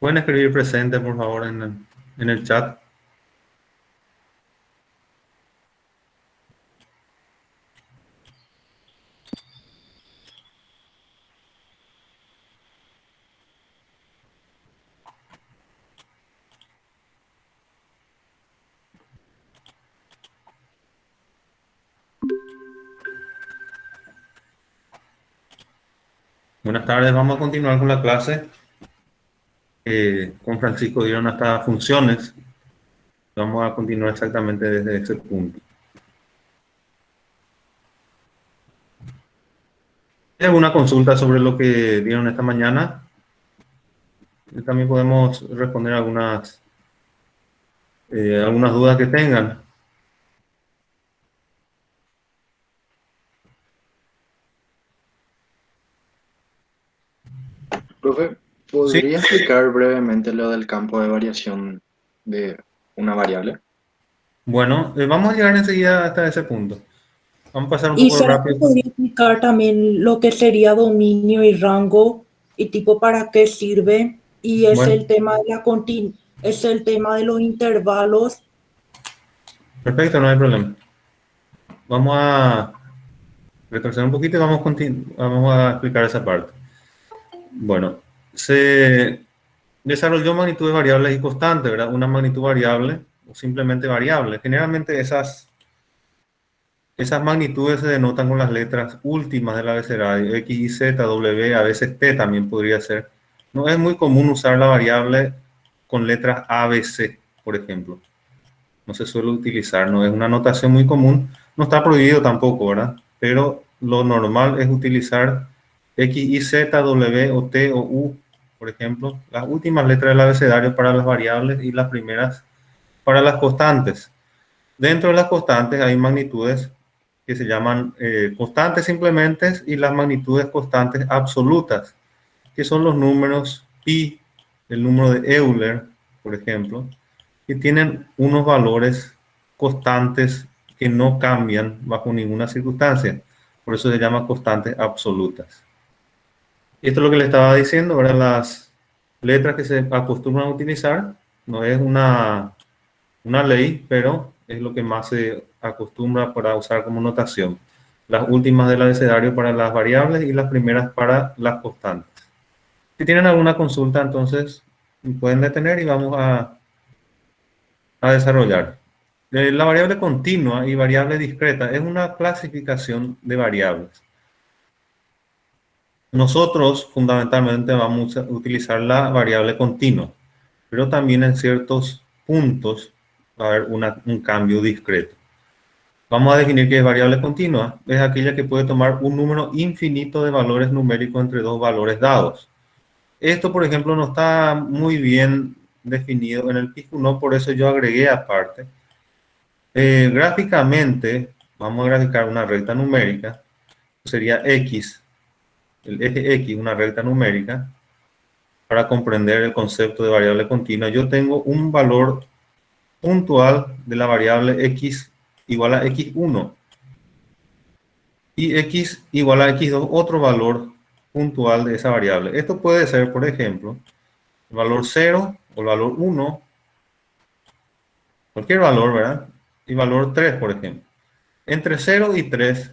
Pueden escribir presente, por favor, en el chat. Buenas tardes, vamos a continuar con la clase. Con Francisco dieron hasta funciones. Vamos a continuar exactamente desde ese punto. ¿Hay alguna consulta sobre lo que dieron esta mañana? También podemos responder algunas dudas que tengan. Profe, Sí, ¿podría explicar brevemente lo del campo de variación de una variable? bueno, vamos a llegar enseguida hasta ese punto. Vamos a pasar un ¿Y poco será que rápido. podría explicar también lo que sería dominio y rango y tipo para qué sirve? Y es Bueno, el tema de es el tema de los intervalos. perfecto, no hay problema. Vamos a retroceder un poquito y vamos a explicar esa parte. Bueno, se desarrolló magnitudes variables y constantes, ¿verdad? Una magnitud variable o simplemente variable. Generalmente esas magnitudes se denotan con las letras últimas del abecedario, X, Y, Z, W, a veces T también podría ser. No es muy común usar la variable con letras A, B, C, por ejemplo. No se suele utilizar, no es una notación muy común. No está prohibido tampoco, ¿verdad? Pero lo normal es utilizar X, Y, Z, W o T o U, por ejemplo, las últimas letras del abecedario para las variables y las primeras para las constantes. Dentro de las constantes hay magnitudes que se llaman constantes simplemente y las magnitudes constantes absolutas, que son los números pi, el número de Euler, por ejemplo, que tienen unos valores constantes que no cambian bajo ninguna circunstancia. Por eso se llaman constantes absolutas. Esto es lo que le estaba diciendo, ¿verdad? Las letras que se acostumbran a utilizar no es una ley, pero es lo que más se acostumbra para usar como notación. Las últimas del abecedario para las variables y las primeras para las constantes. Si tienen alguna consulta, entonces pueden detener y vamos a desarrollar. La variable continua y variable discreta es una clasificación de variables. Nosotros fundamentalmente vamos a utilizar la variable continua, pero también en ciertos puntos va a haber un cambio discreto. Vamos a definir qué es variable continua. Es aquella que puede tomar un número infinito de valores numéricos entre dos valores dados. Esto, por ejemplo, no está muy bien definido en el PIC1, por eso yo agregué aparte. Gráficamente, vamos a graficar una recta numérica. Sería X, el eje X, una recta numérica. Para comprender el concepto de variable continua, yo tengo un valor puntual de la variable X igual a X1 y X igual a X2, otro valor puntual de esa variable. Esto puede ser, por ejemplo, el valor 0 o el valor 1, cualquier valor, ¿verdad? Y valor 3, por ejemplo. Entre 0 y 3,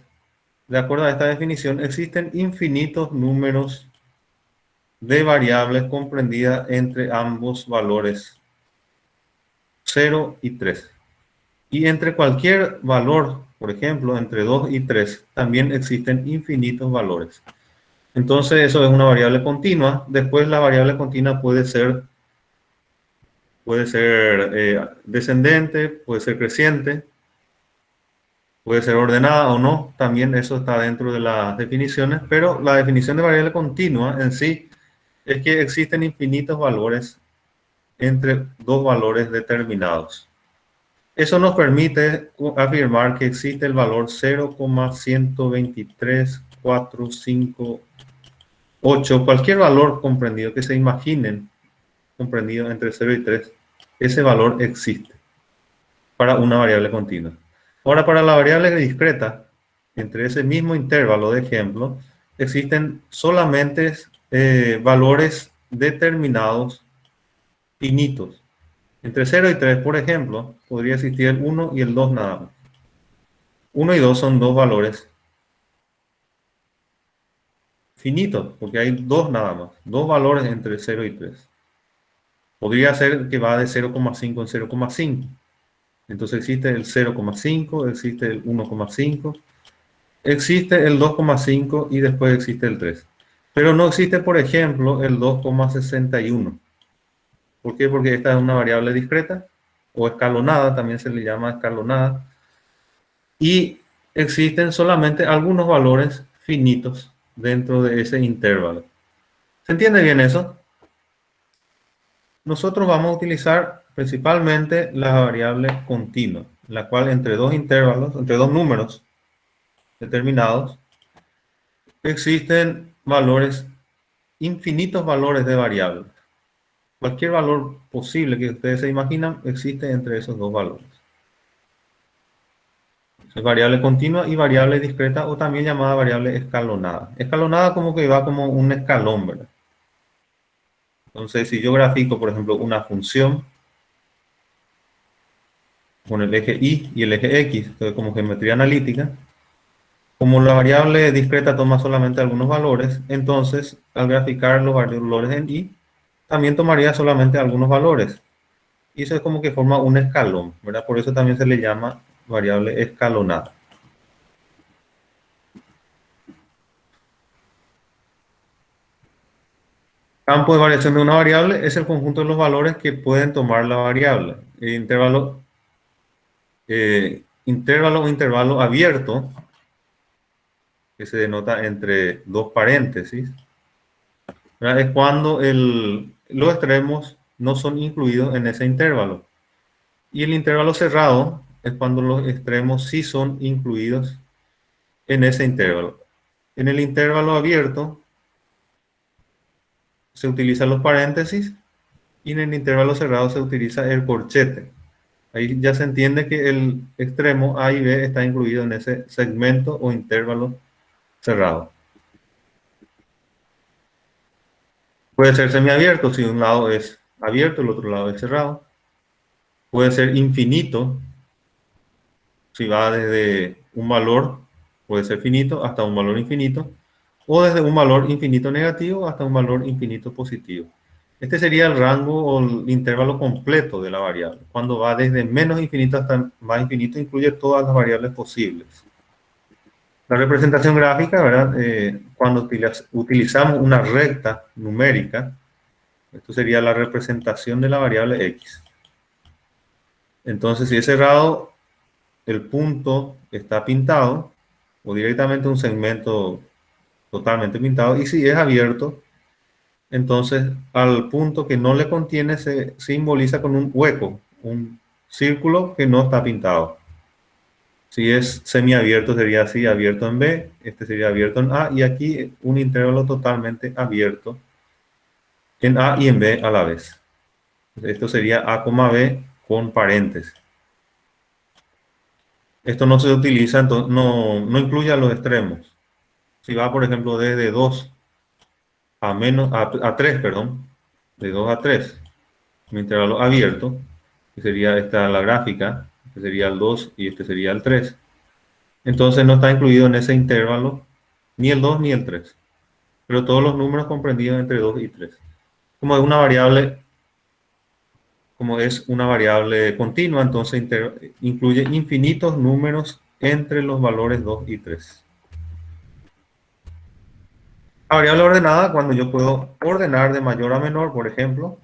de acuerdo a esta definición, existen infinitos números de variables comprendidas entre ambos valores 0 y 3. Y entre cualquier valor, por ejemplo, entre 2 y 3, también existen infinitos valores. Entonces, eso es una variable continua. Después, la variable continua puede ser descendente, puede ser creciente, puede ser ordenada o no. También eso está dentro de las definiciones, pero la definición de variable continua en sí es que existen infinitos valores entre dos valores determinados. Eso nos permite afirmar que existe el valor 0,123,458, cualquier valor comprendido que se imaginen, comprendido entre 0 y 3, ese valor existe para una variable continua. Ahora, para la variable discreta, entre ese mismo intervalo de ejemplo, existen solamente valores determinados finitos. Entre 0 y 3, por ejemplo, podría existir el 1 y el 2 nada más. 1 y 2 son dos valores finitos, porque hay dos nada más, dos valores entre 0 y 3. Podría ser que va de 0,5 en 0,5. Entonces existe el 0,5, existe el 1,5, existe el 2,5 y después existe el 3. Pero no existe, por ejemplo, el 2,61. ¿Por qué? Porque esta es una variable discreta o escalonada, también se le llama escalonada. Y existen solamente algunos valores finitos dentro de ese intervalo. ¿Se entiende bien eso? Nosotros vamos a utilizar principalmente la variable continua, la cual entre dos intervalos, entre dos números determinados, existen valores, infinitos valores de variables. Cualquier valor posible que ustedes se imaginan existe entre esos dos valores. Es variable continua y variable discreta, o también llamada variable escalonada. Escalonada como que va como un escalón, ¿verdad? Entonces, si yo grafico, por ejemplo, una función con el eje Y y el eje X, entonces como geometría analítica, como la variable discreta toma solamente algunos valores, entonces al graficar los valores en Y, también tomaría solamente algunos valores. Y eso es como que forma un escalón, ¿verdad? Por eso también se le llama variable escalonada. Campo de variación de una variable es el conjunto de los valores que pueden tomar la variable. El intervalo o intervalo abierto, que se denota entre dos paréntesis, ¿verdad? Es cuando los extremos no son incluidos en ese intervalo. Y el intervalo cerrado es cuando los extremos sí son incluidos en ese intervalo. En el intervalo abierto se utilizan los paréntesis y en el intervalo cerrado se utiliza el corchete. Ahí ya se entiende que el extremo A y B está incluido en ese segmento o intervalo cerrado. Puede ser semiabierto si un lado es abierto y el otro lado es cerrado. Puede ser infinito si va desde un valor, puede ser finito, hasta un valor infinito, o desde un valor infinito negativo hasta un valor infinito positivo. Este sería el rango o el intervalo completo de la variable. Cuando va desde menos infinito hasta más infinito, incluye todas las variables posibles. La representación gráfica, ¿verdad? Cuando utilizamos una recta numérica, esto sería la representación de la variable x. Entonces, si es cerrado, el punto está pintado, o directamente un segmento totalmente pintado, y si es abierto, entonces al punto que no le contiene se simboliza con un hueco, un círculo que no está pintado. Si es semiabierto sería así, abierto en B, este sería abierto en A, y aquí un intervalo totalmente abierto en A y en B a la vez. Esto sería A, B con paréntesis. Esto no se utiliza, entonces no incluye a los extremos. Si va, por ejemplo, desde 2 a 3, perdón, de 2 a 3, un intervalo abierto, que sería esta la gráfica, que sería el 2 y este sería el 3. Entonces no está incluido en ese intervalo ni el 2 ni el 3, pero todos los números comprendidos entre 2 y 3. Como es una variable continua, entonces incluye infinitos números entre los valores 2 y 3. La variable ordenada, cuando yo puedo ordenar de mayor a menor, por ejemplo,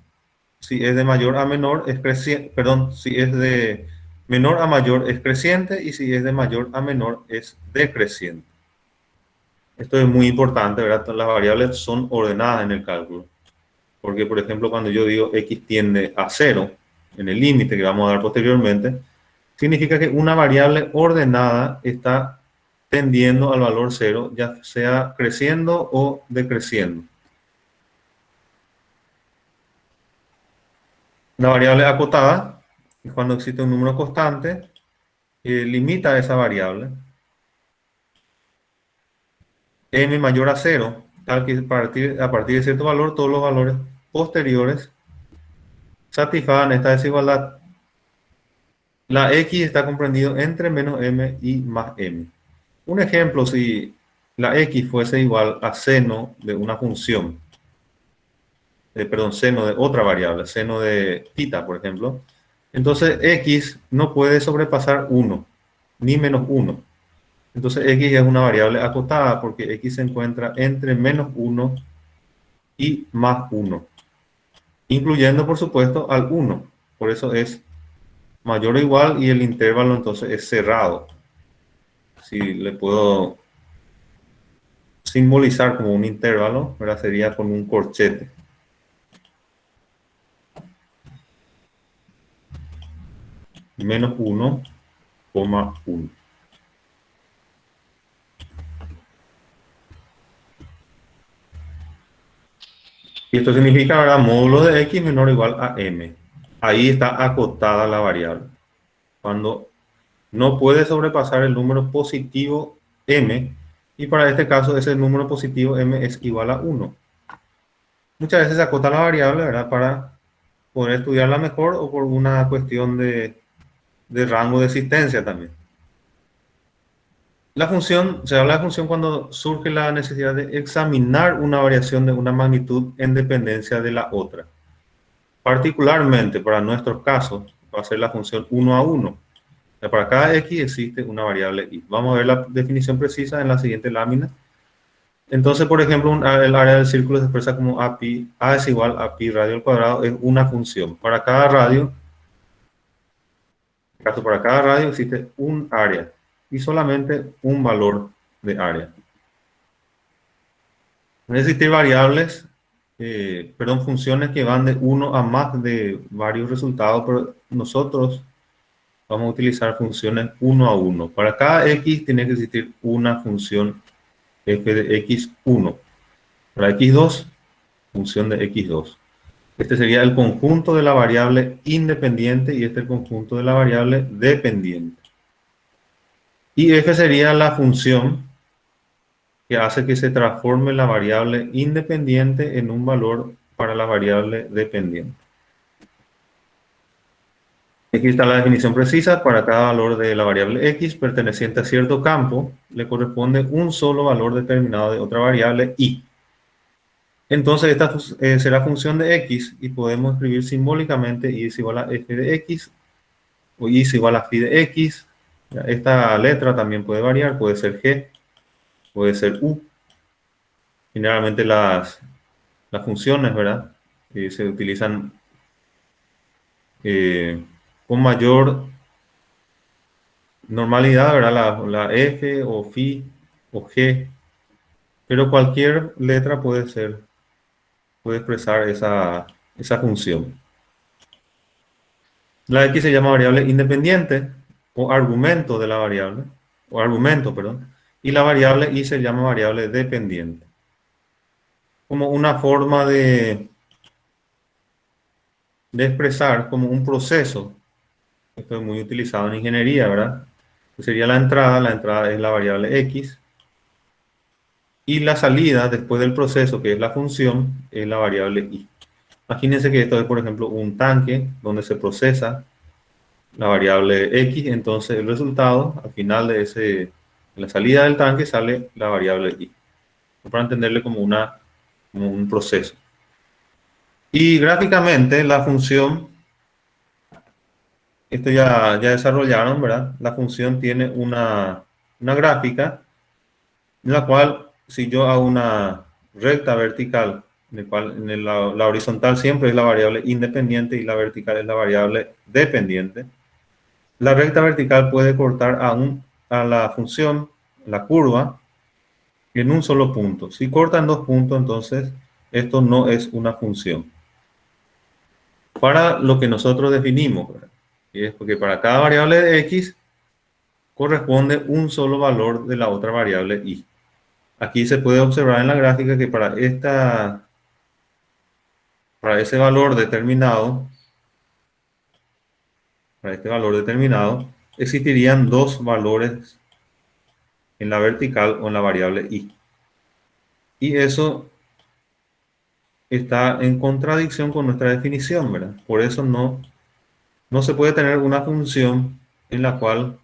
si es de mayor a menor es creciente, perdón, si es de menor a mayor es creciente y si es de mayor a menor es decreciente. Esto es muy importante, ¿verdad? Las variables son ordenadas en el cálculo. Porque, por ejemplo, cuando yo digo x tiende a 0, en el límite que vamos a dar posteriormente, significa que una variable ordenada está tendiendo al valor 0, ya sea creciendo o decreciendo. La variable acotada es cuando existe un número constante que limita esa variable. M mayor a 0, tal que a partir de cierto valor, todos los valores posteriores satisfagan esta desigualdad. La x está comprendido entre menos m y más m. Un ejemplo, si la x fuese igual a seno de una función, perdón, seno de otra variable, seno de θ, por ejemplo, entonces x no puede sobrepasar 1, ni menos 1. Entonces x es una variable acotada porque x se encuentra entre menos 1 y más 1, incluyendo por supuesto al 1. Por eso es mayor o igual y el intervalo entonces es cerrado. Si le puedo simbolizar como un intervalo, ¿verdad? Sería con un corchete. Menos 1,1. Y esto significa, ¿verdad? Módulo de x menor o igual a m. Ahí está acotada la variable. Cuando no puede sobrepasar el número positivo m, y para este caso ese número positivo m es igual a 1. Muchas veces se acota la variable, ¿verdad? Para poder estudiarla mejor o por una cuestión de rango de existencia también. La función, se habla de función cuando surge la necesidad de examinar una variación de una magnitud en dependencia de la otra. Particularmente para nuestros casos, va a ser la función 1 a 1. Para cada x existe una variable y. Vamos a ver la definición precisa en la siguiente lámina. Entonces, por ejemplo, el área del círculo se expresa como a pi, a es igual a pi radio al cuadrado, es una función. Para cada radio, para cada radio existe un área y solamente un valor de área. Pueden existir variables, funciones que van de 1 a más de varios resultados, pero nosotros vamos a utilizar funciones 1 a 1. Para cada x tiene que existir una función f de x1. Para x2, función de x2. Este sería el conjunto de la variable independiente y este el conjunto de la variable dependiente. Y f sería la función que hace que se transforme la variable independiente en un valor para la variable dependiente. Aquí está la definición precisa. Para cada valor de la variable x perteneciente a cierto campo, le corresponde un solo valor determinado de otra variable y. Entonces esta será función de x y podemos escribir simbólicamente y es igual a f de x o y es igual a phi de x. Esta letra también puede variar, puede ser g, puede ser u. Generalmente las funciones, ¿verdad? Se utilizan con mayor normalidad, ¿verdad? La f o phi o g, pero cualquier letra puede expresar esa función. La x se llama variable independiente o argumento de la variable, o argumento, perdón, y la variable y se llama variable dependiente. Como una forma de expresar como un proceso. Esto es muy utilizado en ingeniería, ¿verdad? Que sería la entrada es la variable x, y la salida después del proceso, que es la función, es la variable y. Imagínense que esto es, por ejemplo, un tanque donde se procesa la variable x, entonces el resultado, al final de la salida del tanque, sale la variable y. Para entenderle como un proceso. Y gráficamente la función, esto ya desarrollaron, ¿verdad? La función tiene una gráfica en la cual si yo hago una recta vertical, en el cual la horizontal siempre es la variable independiente y la vertical es la variable dependiente, la recta vertical puede cortar a la función, la curva, en un solo punto. Si corta en dos puntos, entonces esto no es una función. Para lo que nosotros definimos, ¿verdad? Y es porque para cada variable de x corresponde un solo valor de la otra variable y. Aquí se puede observar en la gráfica que para ese valor determinado, existirían dos valores en la vertical o en la variable y. Y eso está en contradicción con nuestra definición, ¿verdad? Por eso no se puede tener una función en la cual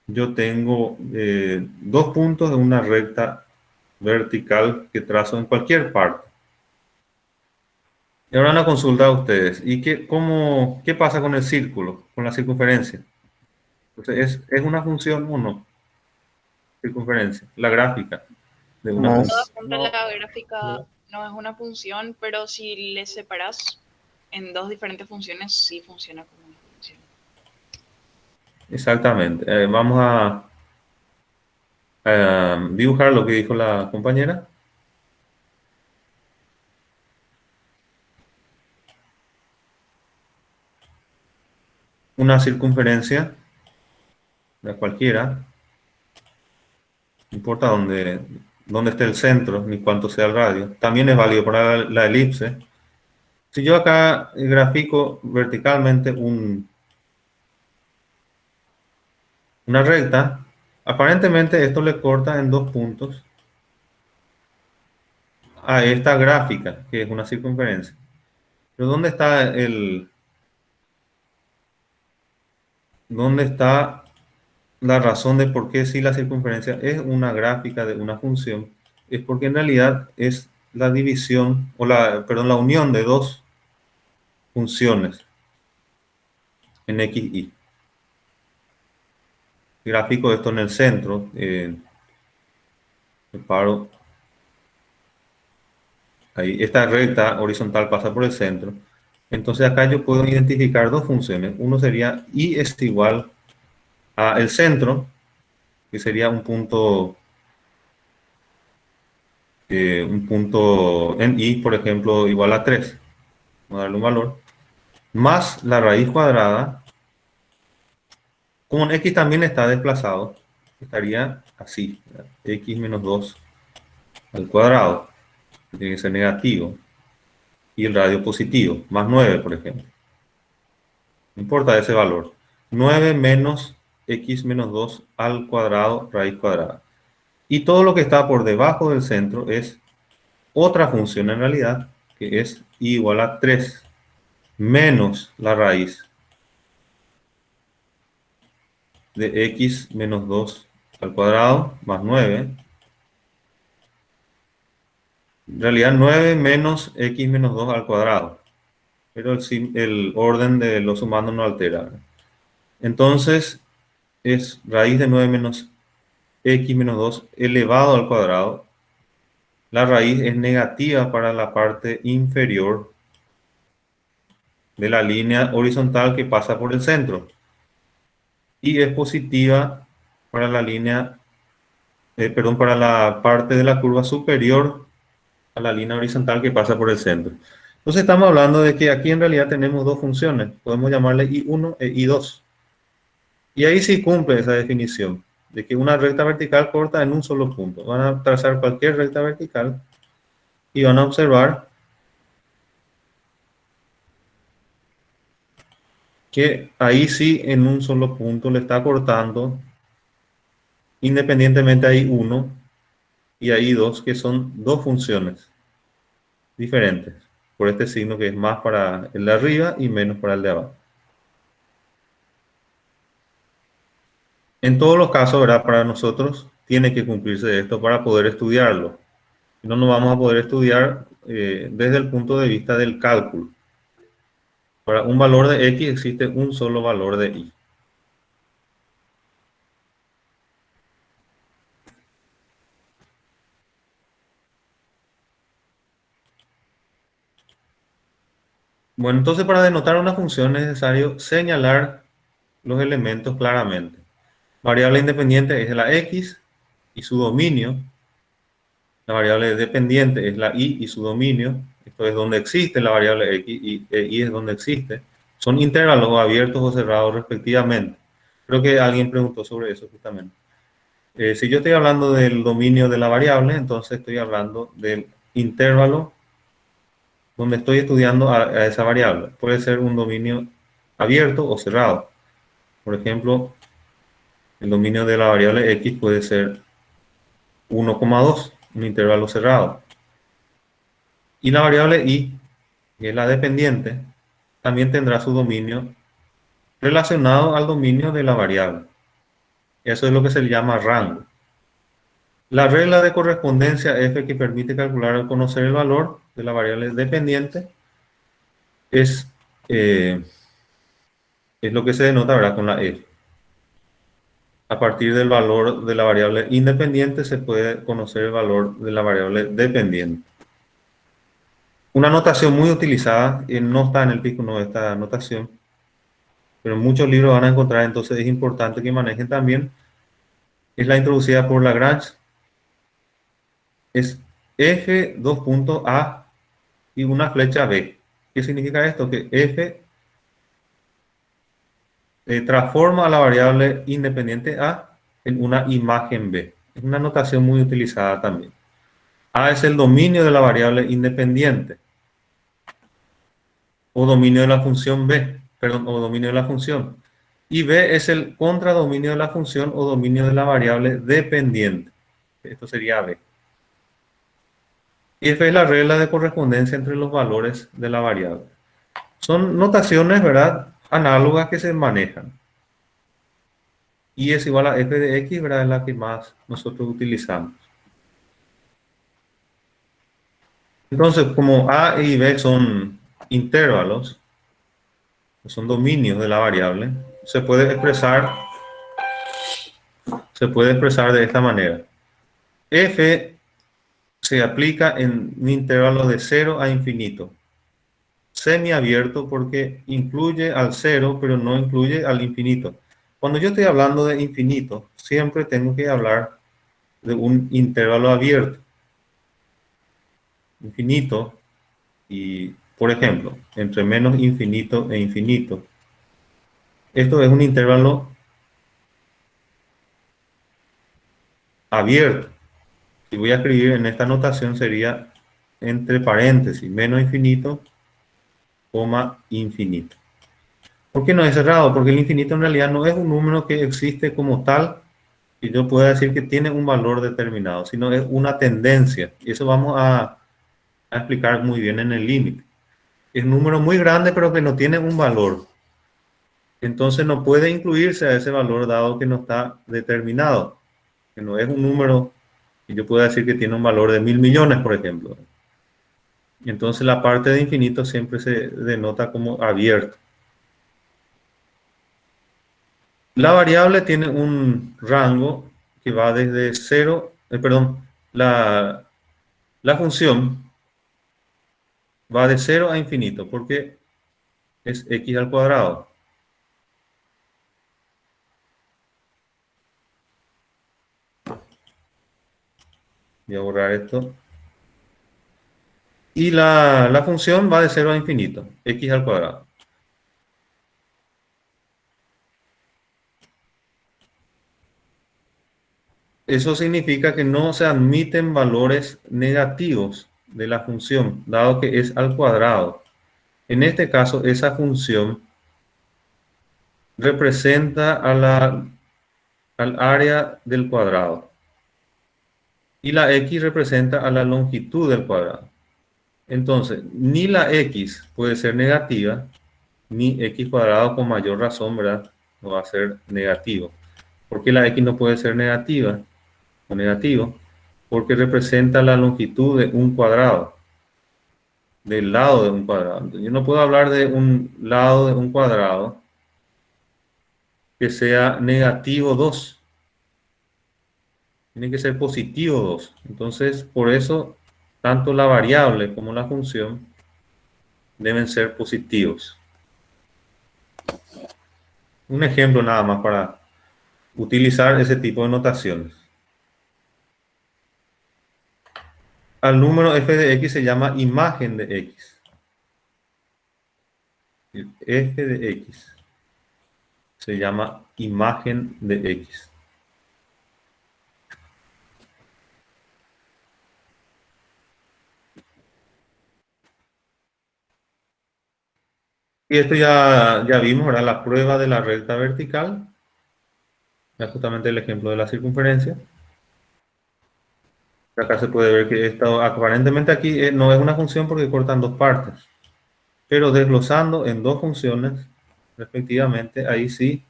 yo tengo dos puntos de una recta vertical que trazo en cualquier parte. Y ahora una consulta a ustedes. ¿Y qué pasa con el círculo, con la circunferencia? Entonces, ¿es una función o no? Circunferencia, la gráfica de una No función. Todo es, apunta a la gráfica, no es una función, pero si le separas en dos diferentes funciones, sí funciona como una función. Exactamente. Vamos a dibujar lo que dijo la compañera. Una circunferencia, de cualquiera, no importa dónde esté el centro ni cuánto sea el radio. También es válido para la elipse. Si yo acá grafico verticalmente una recta, aparentemente esto le corta en dos puntos a esta gráfica, que es una circunferencia. Pero ¿dónde está la razón de por qué si la circunferencia es una gráfica de una función? Es porque en realidad es la división, perdón, la unión de dos funciones en x, y. Gráfico esto en el centro, separo ahí, esta recta horizontal pasa por el centro. Entonces acá yo puedo identificar dos funciones. Uno sería y es igual a el centro, que sería un punto en y, por ejemplo, igual a 3. Vamos a darle un valor. Más la raíz cuadrada. Como en x también está desplazado, estaría así, ¿verdad? X menos 2 al cuadrado. Tiene que ser negativo. Y el radio positivo, más 9, por ejemplo. No importa ese valor. 9 menos x menos 2 al cuadrado, raíz cuadrada. Y todo lo que está por debajo del centro es otra función en realidad, que es igual a 3 menos la raíz de x menos 2 al cuadrado más 9. En realidad 9 menos x menos 2 al cuadrado. Pero el orden de los sumandos no altera. Entonces es raíz de 9 menos x menos 2 elevado al cuadrado. La raíz es negativa para la parte inferior de la línea horizontal que pasa por el centro. Y es positiva para la línea, perdón, para la parte de la curva superior a la línea horizontal que pasa por el centro. Entonces estamos hablando de que aquí en realidad tenemos dos funciones. Podemos llamarle I1 e I2. Y ahí sí cumple esa definición de que una recta vertical corta en un solo punto. Van a trazar cualquier recta vertical y van a observar que ahí sí en un solo punto le está cortando independientemente a I1 y a I2, que son dos funciones diferentes, por este signo que es más para el de arriba y menos para el de abajo. En todos los casos, ¿verdad? Para nosotros tiene que cumplirse esto para poder estudiarlo. No nos vamos a poder estudiar desde el punto de vista del cálculo. Para un valor de x existe un solo valor de y. Bueno, entonces para denotar una función es necesario señalar los elementos claramente. Variable independiente es la x y su dominio. La variable dependiente es la y su dominio. Esto es donde existe la variable x y y es donde existe. Son intervalos abiertos o cerrados respectivamente. Creo que alguien preguntó sobre eso justamente. Si yo estoy hablando del dominio de la variable, entonces estoy hablando del intervalo donde estoy estudiando a esa variable. Puede ser un dominio abierto o cerrado. Por ejemplo, el dominio de la variable x puede ser 1,2, un intervalo cerrado. Y la variable y, que es la dependiente, también tendrá su dominio relacionado al dominio de la variable. Eso es lo que se le llama rango. La regla de correspondencia F que permite calcular al conocer el valor de la variable dependiente es lo que se denota, ¿verdad?, con la F. A partir del valor de la variable independiente se puede conocer el valor de la variable dependiente. Una notación muy utilizada, no está en el Pisco, no esta notación, pero en muchos libros van a encontrar, entonces es importante que manejen también, es la introducida por Lagrange, es F, dos puntos A y una flecha B. ¿Qué significa esto? Que F transforma a la variable independiente A en una imagen B. Es una notación muy utilizada también. A es el dominio de la variable independiente o dominio de la función B, perdón, o dominio de la función. Y B es el contradominio de la función o dominio de la variable dependiente. Esto sería B. Y F es la regla de correspondencia entre los valores de la variable. Son notaciones, ¿verdad?, análogas que se manejan. Y es igual a F de X, ¿verdad?, es la que más nosotros utilizamos. Entonces, como A y B son intervalos, son dominios de la variable, se puede expresar de esta manera. F se aplica en un intervalo de 0 a infinito. Semiabierto porque incluye al 0, pero no incluye al infinito. Cuando yo estoy hablando de infinito, siempre tengo que hablar de un intervalo abierto. Infinito y, por ejemplo, entre menos infinito e infinito. Esto es un intervalo abierto. Si voy a escribir en esta notación sería entre paréntesis, menos infinito, coma infinito. ¿Por qué no es cerrado? Porque el infinito en realidad no es un número que existe como tal y yo pueda decir que tiene un valor determinado, sino es una tendencia. Y eso vamos a explicar muy bien en el límite. Es un número muy grande pero que no tiene un valor. Entonces no puede incluirse a ese valor dado que no está determinado. Que no es un número que yo pueda decir que tiene un valor de 1.000 millones, por ejemplo. Entonces la parte de infinito siempre se denota como abierto. La variable tiene un rango que va desde 0, la función va de 0 a infinito porque es x al cuadrado. Voy a borrar esto. Y la función va de 0 a infinito, x al cuadrado. Eso significa que no se admiten valores negativos de la función, dado que es al cuadrado. En este caso, esa función representa al área del cuadrado. Y la x representa a la longitud del cuadrado. Entonces, ni la x puede ser negativa, ni x cuadrado con mayor razón, ¿verdad?, no va a ser negativo. ¿Por qué la x no puede ser negativa o negativo? Porque representa la longitud de un cuadrado, del lado de un cuadrado. Entonces, yo no puedo hablar de un lado de un cuadrado que sea negativo 2. Tiene que ser positivo 2. Entonces, por eso, tanto la variable como la función deben ser positivos. Un ejemplo nada más para utilizar ese tipo de notaciones. Al número f de x se llama imagen de x. El f de x se llama imagen de x. Y esto ya vimos, ¿verdad?, la prueba de la recta vertical. Es justamente el ejemplo de la circunferencia. Acá se puede ver que esto aparentemente aquí no es una función porque cortan dos partes, pero desglosando en dos funciones respectivamente, ahí sí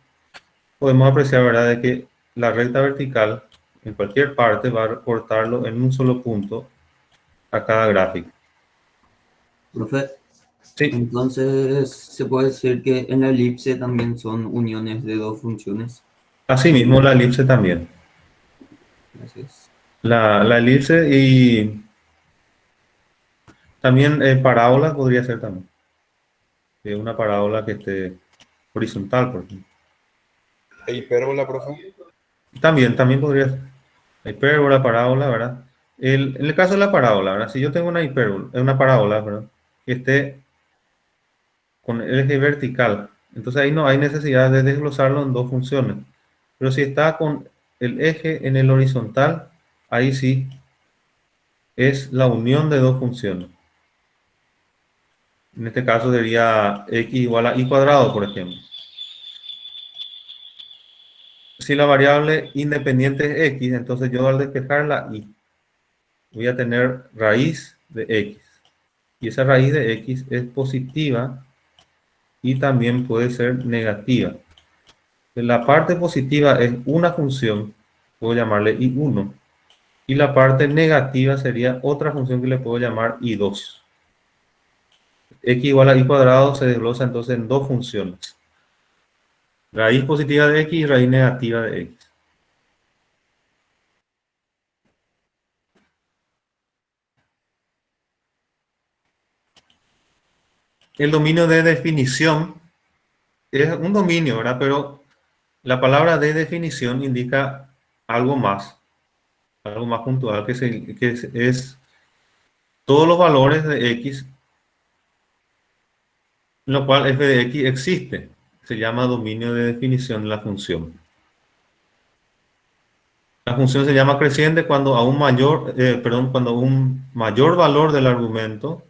podemos apreciar, ¿verdad?, de que la recta vertical en cualquier parte va a cortarlo en un solo punto a cada gráfico. Profe, Sí, entonces se puede decir que en la elipse también son uniones de dos funciones. asimismo la elipse también. Gracias. La elipse y también parábola podría ser también. Una parábola que esté horizontal, por ejemplo. ¿E hipérbola, profe? También podría ser. Hipérbola, parábola, ¿verdad? En el caso de la parábola, ¿verdad? Si yo tengo una hipérbola, una parábola, ¿verdad?, que esté con el eje vertical, entonces ahí no hay necesidad de desglosarlo en dos funciones. Pero si está con el eje en el horizontal, ahí sí es la unión de dos funciones. En este caso sería x igual a y cuadrado, por ejemplo. Si la variable independiente es x, entonces yo al despejar la y voy a tener raíz de x. Y esa raíz de x es positiva y también puede ser negativa. La parte positiva es una función, puedo llamarle y1. Y la parte negativa sería otra función que le puedo llamar y2. X igual a y cuadrado se desglosa entonces en dos funciones. Raíz positiva de x y raíz negativa de x. El dominio de definición es un dominio, ¿verdad? Pero la palabra de definición indica algo más puntual, que es todos los valores de x, en lo cual f de x existe. Se llama dominio de definición de la función. La función se llama creciente cuando cuando un mayor valor del argumento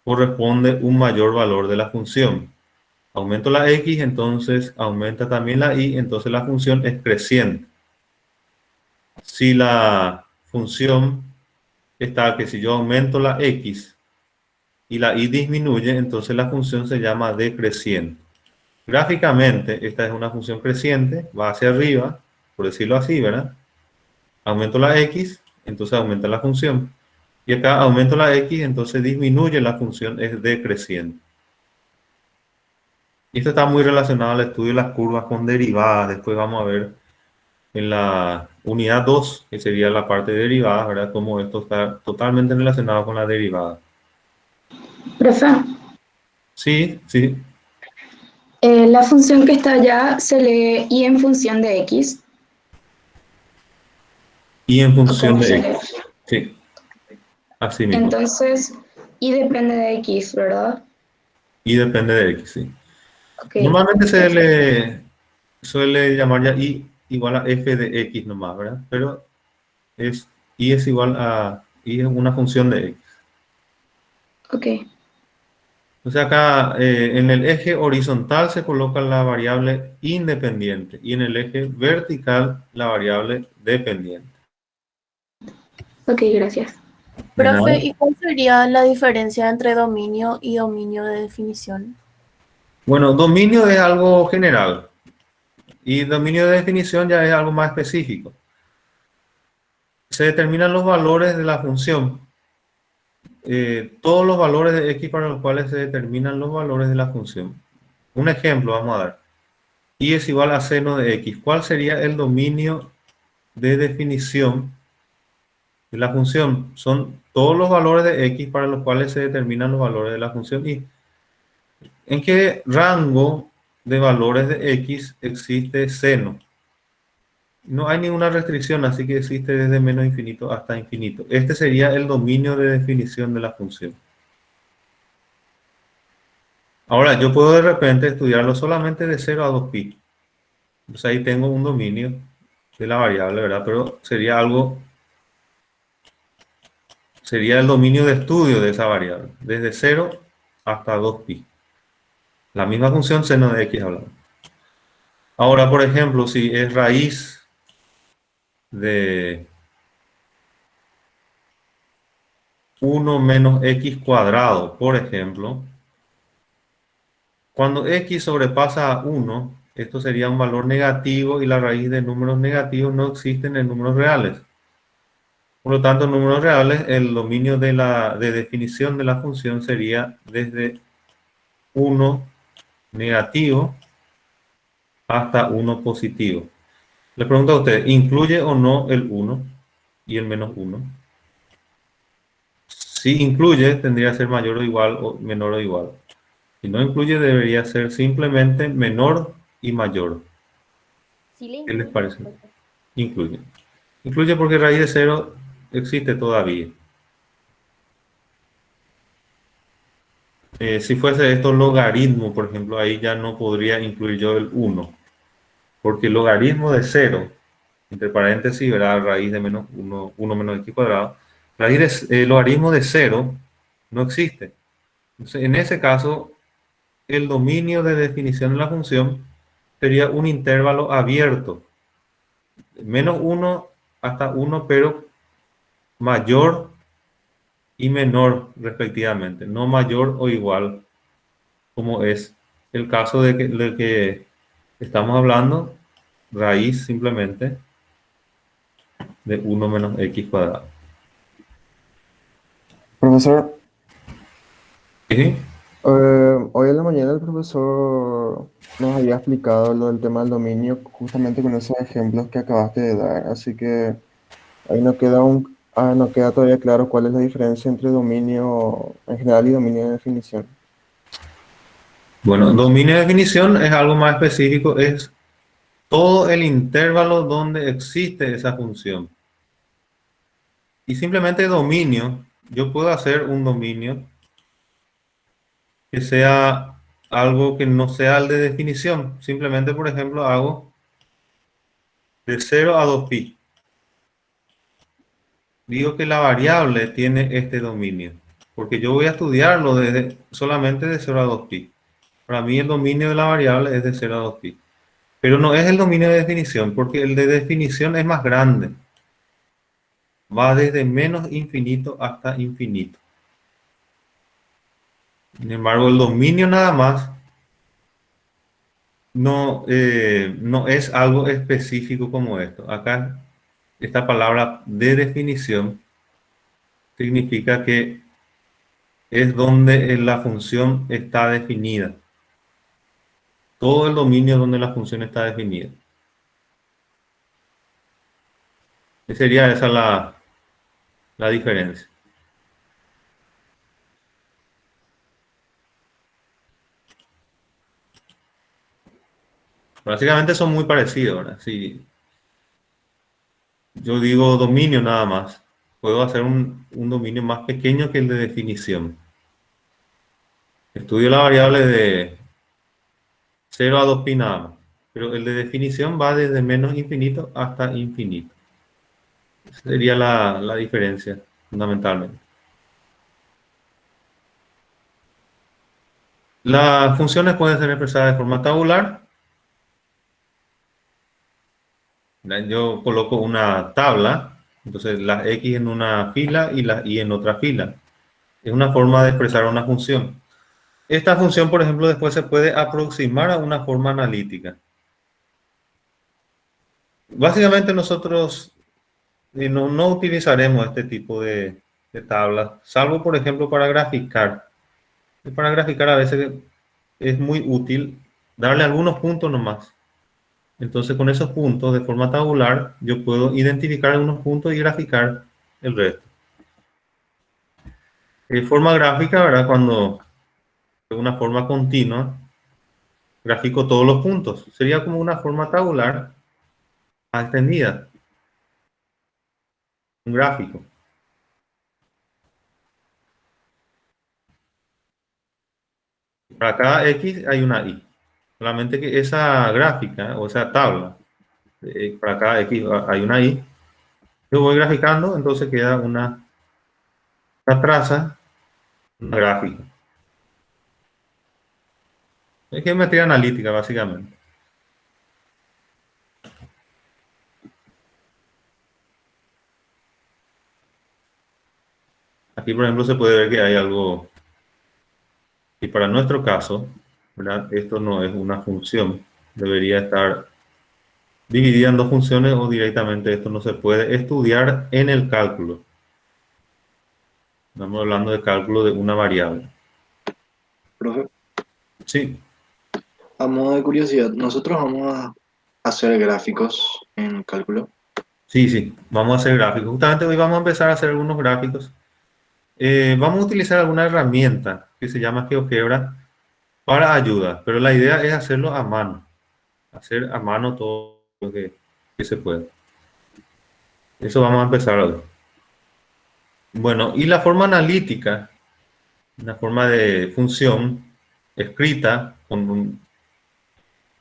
corresponde un mayor valor de la función. Aumento la x, entonces aumenta también la y, entonces la función es creciente. Si la función está que si yo aumento la x y la y disminuye, entonces la función se llama decreciente. Gráficamente, esta es una función creciente, va hacia arriba, por decirlo así, ¿verdad? Aumento la x, entonces aumenta la función. Y acá aumento la x, entonces disminuye la función, es decreciente. Y esto está muy relacionado al estudio de las curvas con derivadas. Después vamos a ver en la unidad 2, que sería la parte de derivadas, ¿verdad? Cómo esto está totalmente relacionado con la derivada. Profe, Sí, sí. la función que está allá se lee y en función de x. Y en ¿O función cómo de se x. lee? Sí, así mismo. Entonces, y depende de x, ¿verdad? Y depende de x, sí. Ok. Normalmente se le suele llamar ya y igual a f de x nomás, ¿verdad? Pero y es igual a y es una función de x. Ok. O sea, acá en el eje horizontal se coloca la variable independiente y en el eje vertical la variable dependiente. Ok, gracias. De nada. Profe, ¿y cuál sería la diferencia entre dominio y dominio de definición? Bueno, dominio es algo general y dominio de definición ya es algo más específico. Se determinan los valores de la función. Todos los valores de x para los cuales se determinan los valores de la función. Un ejemplo vamos a dar. Y es igual a seno de x. ¿Cuál sería el dominio de definición de la función? Son todos los valores de x para los cuales se determinan los valores de la función y en qué rango de valores de x existe seno. No hay ninguna restricción, así que existe desde menos infinito hasta infinito. Este sería el dominio de definición de la función. Ahora, yo puedo de repente estudiarlo solamente de 0 a 2pi. Entonces ahí tengo un dominio de la variable, ¿verdad? Pero sería el dominio de estudio de esa variable, desde 0 hasta 2pi. La misma función seno de x hablamos. Ahora, por ejemplo, si es raíz de 1 menos x cuadrado, por ejemplo, cuando x sobrepasa a 1, esto sería un valor negativo y la raíz de números negativos no existen en números reales. Por lo tanto, en números reales, el dominio de definición de la función sería desde 1 negativo hasta 1 positivo. Le pregunto a usted, ¿incluye o no el 1 y el menos 1? Si incluye, tendría que ser mayor o igual o menor o igual. Si no incluye, debería ser simplemente menor y mayor. Sí le ¿Qué les incluye, parece? profe. Incluye. Incluye porque raíz de 0 existe todavía. Si fuese esto logaritmo, por ejemplo, ahí ya no podría incluir yo el 1. Porque el logaritmo de 0, entre paréntesis, verá raíz de menos 1, 1 menos x cuadrado. Logaritmo de 0 no existe. Entonces, en ese caso, el dominio de definición de la función sería un intervalo abierto. Menos 1 hasta 1, pero mayor y menor respectivamente. No mayor o igual, como es el caso de que estamos hablando, raíz simplemente de 1 menos x cuadrado. Profesor, ¿Sí? hoy en la mañana el profesor nos había explicado lo del tema del dominio justamente con esos ejemplos que acabaste de dar, así que ahí no queda todavía claro cuál es la diferencia entre dominio en general y dominio de definición. Bueno, dominio de definición es algo más específico, es todo el intervalo donde existe esa función. Y simplemente dominio, yo puedo hacer un dominio que sea algo que no sea el de definición. Simplemente, por ejemplo, hago de 0 a 2pi. Digo que la variable tiene este dominio, porque yo voy a estudiarlo solamente de 0 a 2pi. Para mí el dominio de la variable es de 0 a 2pi. Pero no es el dominio de definición, porque el de definición es más grande. Va desde menos infinito hasta infinito. Sin embargo, el dominio nada más no es algo específico como esto. Acá, esta palabra de definición significa que es donde la función está definida. Todo el dominio donde la función está definida. Sería esa la diferencia. Básicamente son muy parecidos, ¿verdad? Si yo digo dominio nada más, puedo hacer un dominio más pequeño que el de definición. Estudio la variable de 0 a 2pi nada más, pero el de definición va desde menos infinito hasta infinito. Esa sería la diferencia, fundamentalmente. Las funciones pueden ser expresadas de forma tabular. Yo coloco una tabla, entonces las x en una fila y las y en otra fila. Es una forma de expresar una función. Esta función, por ejemplo, después se puede aproximar a una forma analítica. Básicamente nosotros no utilizaremos este tipo de tablas, salvo, por ejemplo, para graficar. Para graficar a veces es muy útil darle algunos puntos nomás. Entonces, con esos puntos de forma tabular, yo puedo identificar algunos puntos y graficar el resto. De forma gráfica, ¿verdad? Cuando de una forma continua, grafico todos los puntos. Sería como una forma tabular extendida. Un gráfico. Para cada X hay una Y. Solamente que esa gráfica o esa tabla, para cada X hay una Y. Yo voy graficando, entonces queda una traza, una gráfica. Es geometría analítica, básicamente. Aquí, por ejemplo, se puede ver que hay algo, y para nuestro caso, ¿verdad? Esto no es una función, debería estar dividida en dos funciones o directamente esto no se puede estudiar en el cálculo. Estamos hablando de cálculo de una variable. Profe, Sí, a modo de curiosidad, nosotros vamos a hacer gráficos en cálculo. sí, vamos a hacer gráficos. Justamente hoy vamos a empezar a hacer algunos gráficos. Vamos a utilizar alguna herramienta que se llama GeoGebra para ayuda, pero la idea es hacerlo a mano. Hacer a mano todo lo que se puede. Eso vamos a empezar hoy. Bueno, y la forma analítica, una forma de función escrita,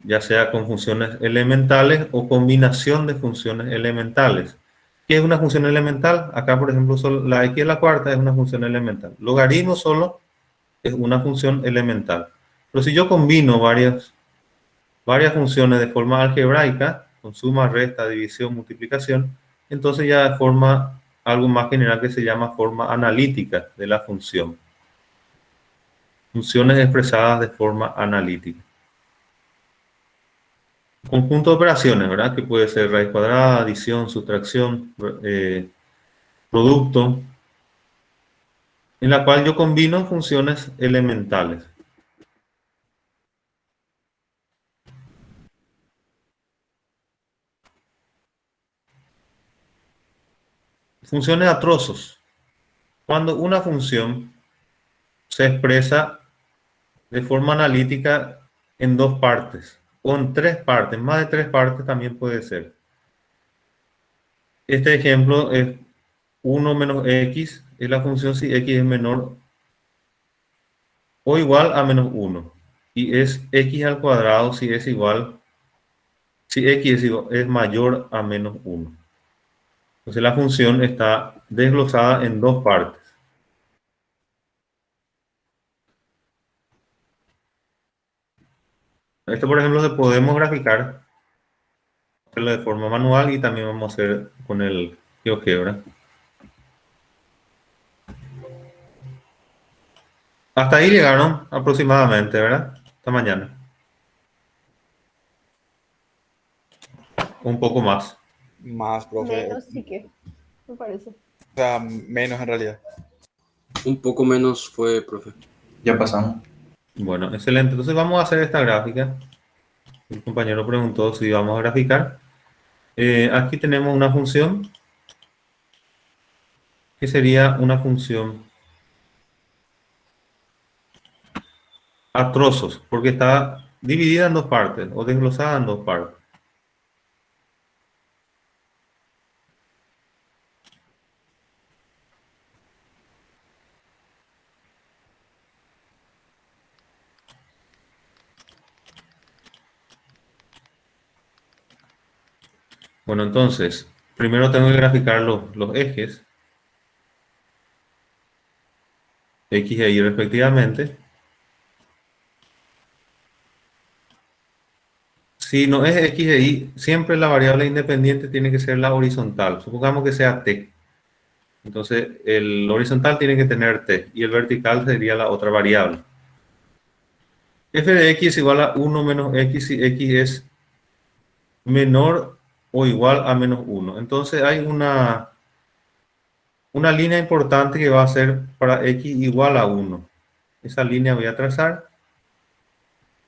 ya sea con funciones elementales o combinación de funciones elementales. ¿Qué es una función elemental? Acá, por ejemplo, la x a la cuarta es una función elemental. Logaritmo solo es una función elemental. Pero si yo combino varias funciones de forma algebraica, con suma, resta, división, multiplicación, entonces ya forma algo más general que se llama forma analítica de la función. Funciones expresadas de forma analítica. Conjunto de operaciones, ¿verdad? Que puede ser raíz cuadrada, adición, sustracción, producto, en la cual yo combino funciones elementales. Funciones a trozos. Cuando una función se expresa de forma analítica en dos partes o en tres partes, más de tres partes también puede ser. Este ejemplo es 1 menos x, es la función si x es menor o igual a menos 1. Y es x al cuadrado si es igual, si x es mayor a menos 1. Entonces la función está desglosada en dos partes. Esto, por ejemplo, se podemos graficar de forma manual y también vamos a hacer con el GeoGebra. Hasta ahí llegaron aproximadamente, ¿verdad? Esta mañana. Un poco más. Más, profe. Menos sí que, me parece. O sea, menos en realidad. Un poco menos fue, profe. Ya pasamos. Bueno, excelente. Entonces vamos a hacer esta gráfica. El compañero preguntó si vamos a graficar. Aquí tenemos una función que sería una función a trozos, porque está dividida en dos partes o desglosada en dos partes. Bueno, entonces, primero tengo que graficar los ejes, X e Y respectivamente. Si no es X e Y, siempre la variable independiente tiene que ser la horizontal. Supongamos que sea T. Entonces, el horizontal tiene que tener T y el vertical sería la otra variable. F de X es igual a 1 menos X si X es menor o igual a menos 1. Entonces hay una línea importante que va a ser para X igual a 1. Esa línea voy a trazar.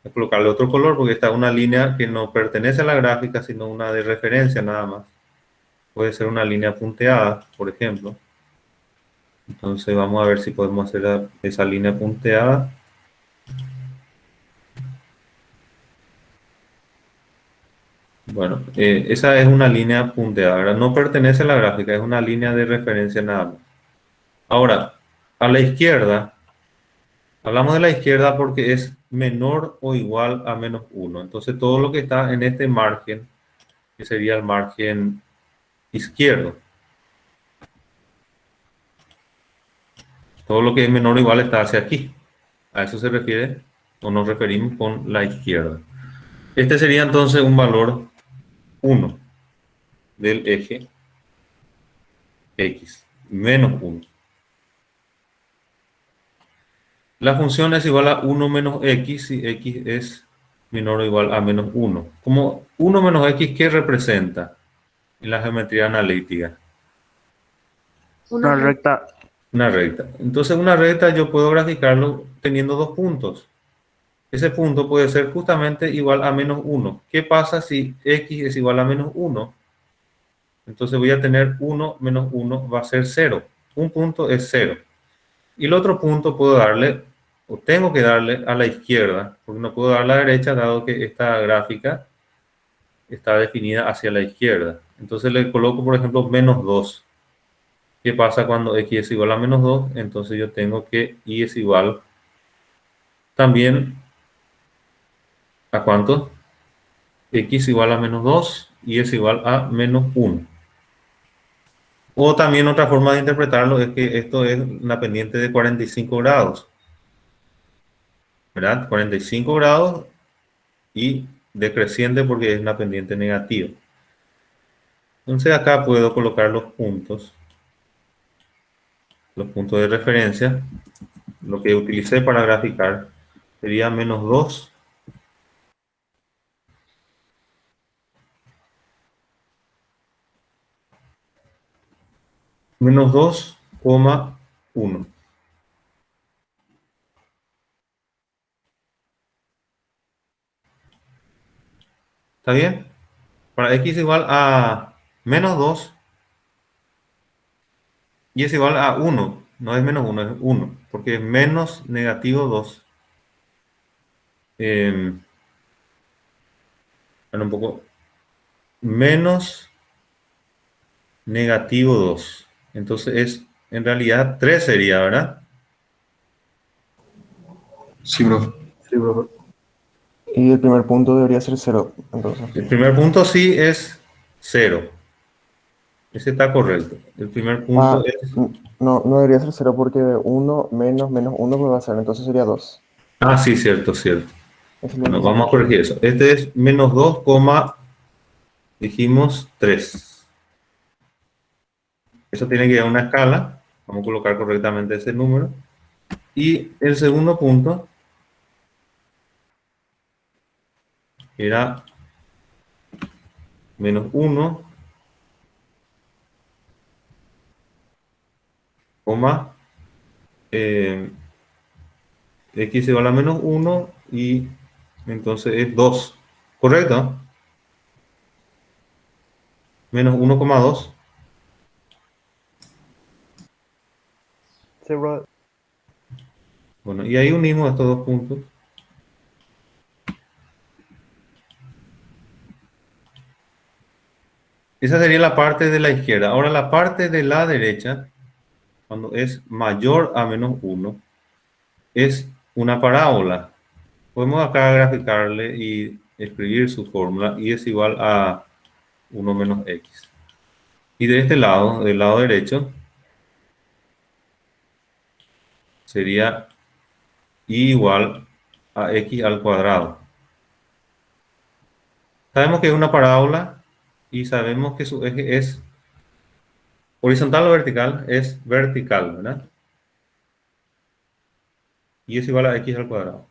Voy a colocarle otro color porque esta es una línea que no pertenece a la gráfica, sino una de referencia nada más. Puede ser una línea punteada, por ejemplo. Entonces vamos a ver si podemos hacer esa línea punteada. Bueno, esa es una línea punteada, ¿verdad? No pertenece a la gráfica, es una línea de referencia nada más. Ahora, a la izquierda, hablamos de la izquierda porque es menor o igual a menos 1. Entonces todo lo que está en este margen, que sería el margen izquierdo. Todo lo que es menor o igual está hacia aquí. A eso se refiere o nos referimos con la izquierda. Este sería entonces un valor 1 del eje X, menos 1. La función es igual a 1 menos x si x es menor o igual a menos 1. Como 1 menos x, ¿qué representa en la geometría analítica? Una recta. Una recta. Entonces una recta yo puedo graficarlo teniendo dos puntos. Ese punto puede ser justamente igual a menos 1. ¿Qué pasa si x es igual a menos 1? Entonces voy a tener 1 menos 1 va a ser 0. Un punto es 0. Y el otro punto puedo darle, o tengo que darle a la izquierda, porque no puedo dar a la derecha dado que esta gráfica está definida hacia la izquierda. Entonces le coloco, por ejemplo, menos 2. ¿Qué pasa cuando x es igual a menos 2? Entonces yo tengo que y es igual también ¿a cuánto? X igual a menos 2 y es igual a menos 1. O también otra forma de interpretarlo es que esto es una pendiente de 45 grados. ¿Verdad? 45 grados y decreciente porque es una pendiente negativa. Entonces acá puedo colocar los puntos de referencia. Lo que utilicé para graficar sería menos 2 menos 2,1. ¿Está bien? Para x igual a menos 2 y es igual a 1. No es menos 1, es 1. Porque es menos negativo 2. Bueno, un poco menos negativo 2. Entonces es, en realidad, 3 sería, ¿verdad? Sí, profe. Sí, profe. Y el primer punto debería ser 0, entonces. El primer punto sí es 0. Ese está correcto. El primer punto es... No, no debería ser 0 porque 1 menos menos 1 pues va a ser, entonces sería 2. Ah, sí, cierto, cierto. Eso es lo Bueno, que vamos a corregir eso. Este es menos 2, dijimos 3. Eso tiene que ir a una escala. Vamos a colocar correctamente ese número. Y el segundo punto era menos 1, x igual a menos 1 y entonces es 2. ¿Correcto? Menos 1,2. Sí, bro. Bueno, y ahí unimos estos dos puntos. Esa sería la parte de la izquierda. Ahora la parte de la derecha, cuando es mayor a menos 1, es una parábola. Podemos acá graficarle y escribir su fórmula y es igual a 1 menos x. Y de este lado, del lado derecho, sería y igual a x al cuadrado. Sabemos que es una parábola y sabemos que su eje es horizontal o vertical, es vertical, ¿verdad? Y es igual a x al cuadrado.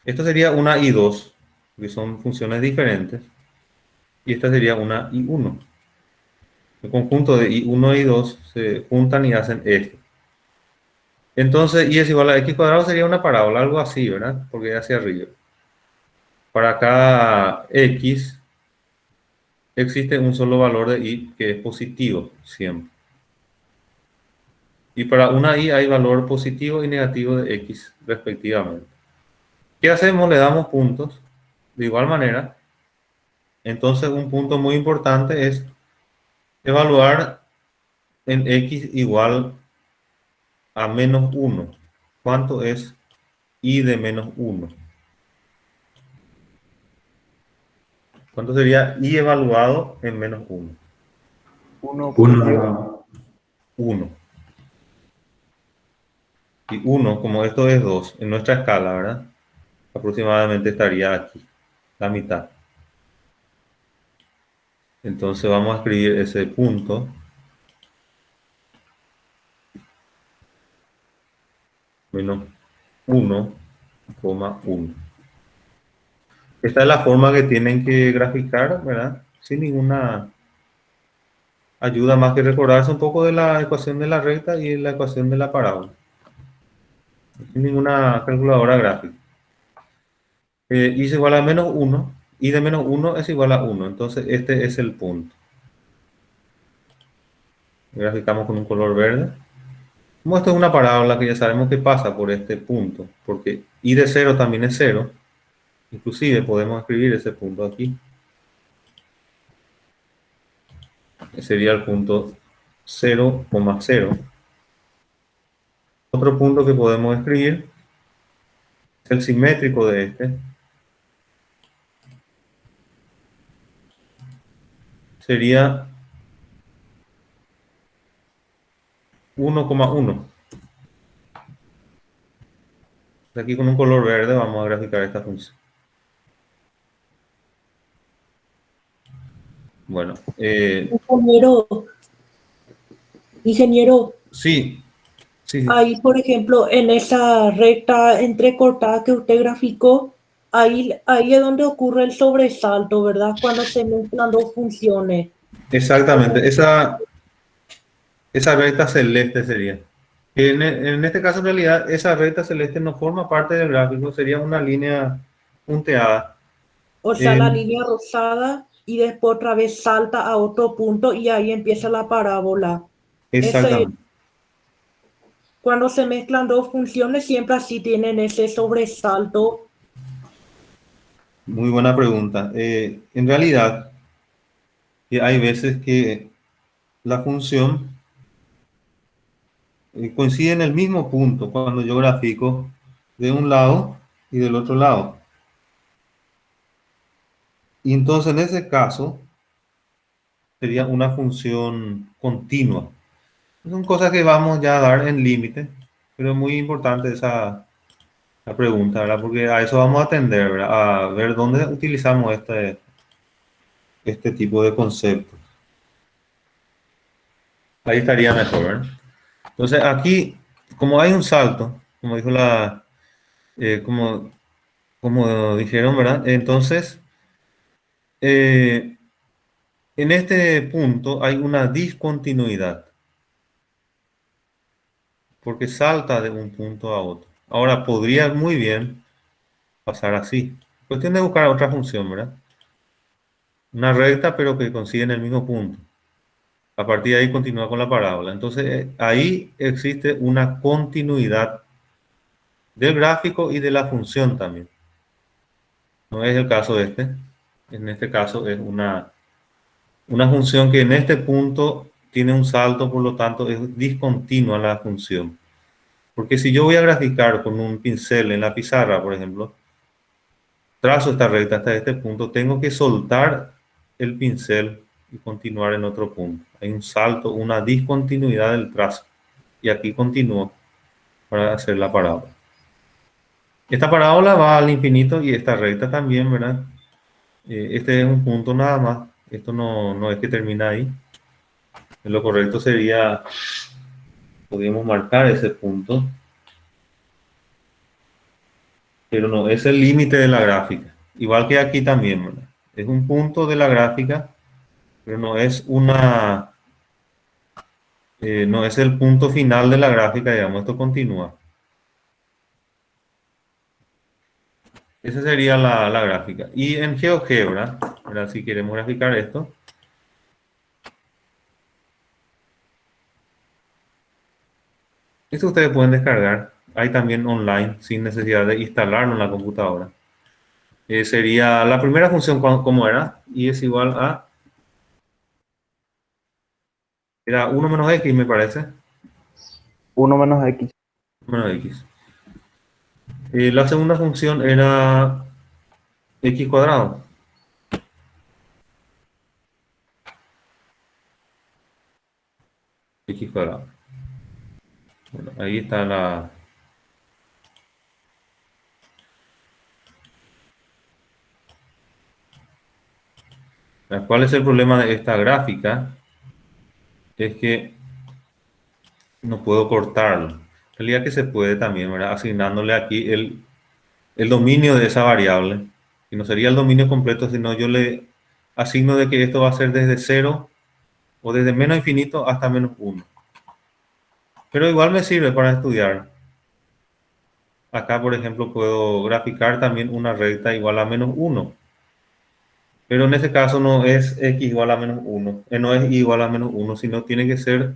Esto sería una y 2, que son funciones diferentes. Y esta sería una y 1. El conjunto de y1 y 2 se juntan y hacen esto. Entonces, y es igual a x cuadrado sería una parábola, algo así, ¿verdad? Porque es hacia arriba. Para cada x existe un solo valor de y que es positivo siempre. Y para una y hay valor positivo y negativo de x respectivamente. ¿Qué hacemos? Le damos puntos de igual manera. Entonces un punto muy importante es evaluar en x igual a menos 1. ¿Cuánto es y de menos 1? ¿Cuánto sería y evaluado en menos 1? 1. 1. Y 1, como esto es 2, en nuestra escala, ¿verdad? Aproximadamente estaría aquí, la mitad. Entonces vamos a escribir ese punto. Menos 1,1. Esta es la forma que tienen que graficar, ¿verdad? Sin ninguna ayuda más que recordarse un poco de la ecuación de la recta y la ecuación de la parábola. Sin ninguna calculadora gráfica. Y es igual a menos 1, y de menos 1 es igual a 1. Entonces este es el punto. Graficamos con un color verde. Como esto es una parábola que ya sabemos que pasa por este punto, porque y de 0 también es 0. Inclusive podemos escribir ese punto aquí. Sería el punto 0,0. Otro punto que podemos escribir es el simétrico de este. Sería 1,1. Aquí con un color verde vamos a graficar esta función. Bueno, Ingeniero, sí. ahí, por ejemplo, en esa recta entrecortada que usted graficó, ahí es donde ocurre el sobresalto, ¿verdad? Cuando se mezclan dos funciones. Exactamente, esa recta celeste sería. En este caso, en realidad, esa recta celeste no forma parte del gráfico, sería una línea punteada. O sea, la línea rosada y después otra vez salta a otro punto y ahí empieza la parábola. Exactamente. Cuando se mezclan dos funciones, siempre así tienen ese sobresalto. Muy buena pregunta. En realidad, hay veces que la función coincide en el mismo punto cuando yo grafico de un lado y del otro lado. Y entonces en ese caso sería una función continua. Son cosas que vamos ya a dar en límite, pero es muy importante la pregunta, ¿verdad? Porque a eso vamos a atender, ¿verdad? A ver dónde utilizamos este tipo de conceptos. Ahí estaría mejor, ¿verdad? Entonces aquí, como hay un salto, como dijo como dijeron, ¿verdad? Entonces, en este punto hay una discontinuidad, porque salta de un punto a otro. Ahora, podría muy bien pasar así. Cuestión de buscar otra función, ¿verdad? Una recta, pero que coincide en el mismo punto. A partir de ahí continúa con la parábola. Entonces, ahí existe una continuidad del gráfico y de la función también. No es el caso de este. En este caso es una función que en este punto tiene un salto, por lo tanto es discontinua la función. Porque si yo voy a graficar con un pincel en la pizarra, por ejemplo, trazo esta recta hasta este punto, tengo que soltar el pincel y continuar en otro punto. Hay un salto, una discontinuidad del trazo. Y aquí continúo para hacer la parábola. Esta parábola va al infinito y esta recta también, ¿verdad? Este es un punto nada más. Esto no es que termina ahí. Lo correcto sería, podríamos marcar ese punto. Pero no, es el límite de la gráfica. Igual que aquí también, ¿verdad? Es un punto de la gráfica, pero no es no es el punto final de la gráfica, digamos, esto continúa. Esa sería la gráfica. Y en GeoGebra, ¿verdad? Si queremos graficar esto, esto ustedes pueden descargar. Hay también online, sin necesidad de instalarlo en la computadora. Sería la primera función, como era, y es igual a... Era 1 menos x, me parece. 1 menos x. Menos x. La segunda función era x cuadrado. X cuadrado. Bueno, ahí está ¿Cuál es el problema de esta gráfica? Es que no puedo cortarlo. En realidad que se puede también, ¿verdad? Asignándole aquí el dominio de esa variable. Y no sería el dominio completo, sino yo le asigno de que esto va a ser desde 0 o desde menos infinito hasta menos 1. Pero igual me sirve para estudiar. Acá, por ejemplo, puedo graficar también una recta igual a menos 1. Pero en ese caso no es x igual a menos 1. No es y igual a menos 1, sino tiene que ser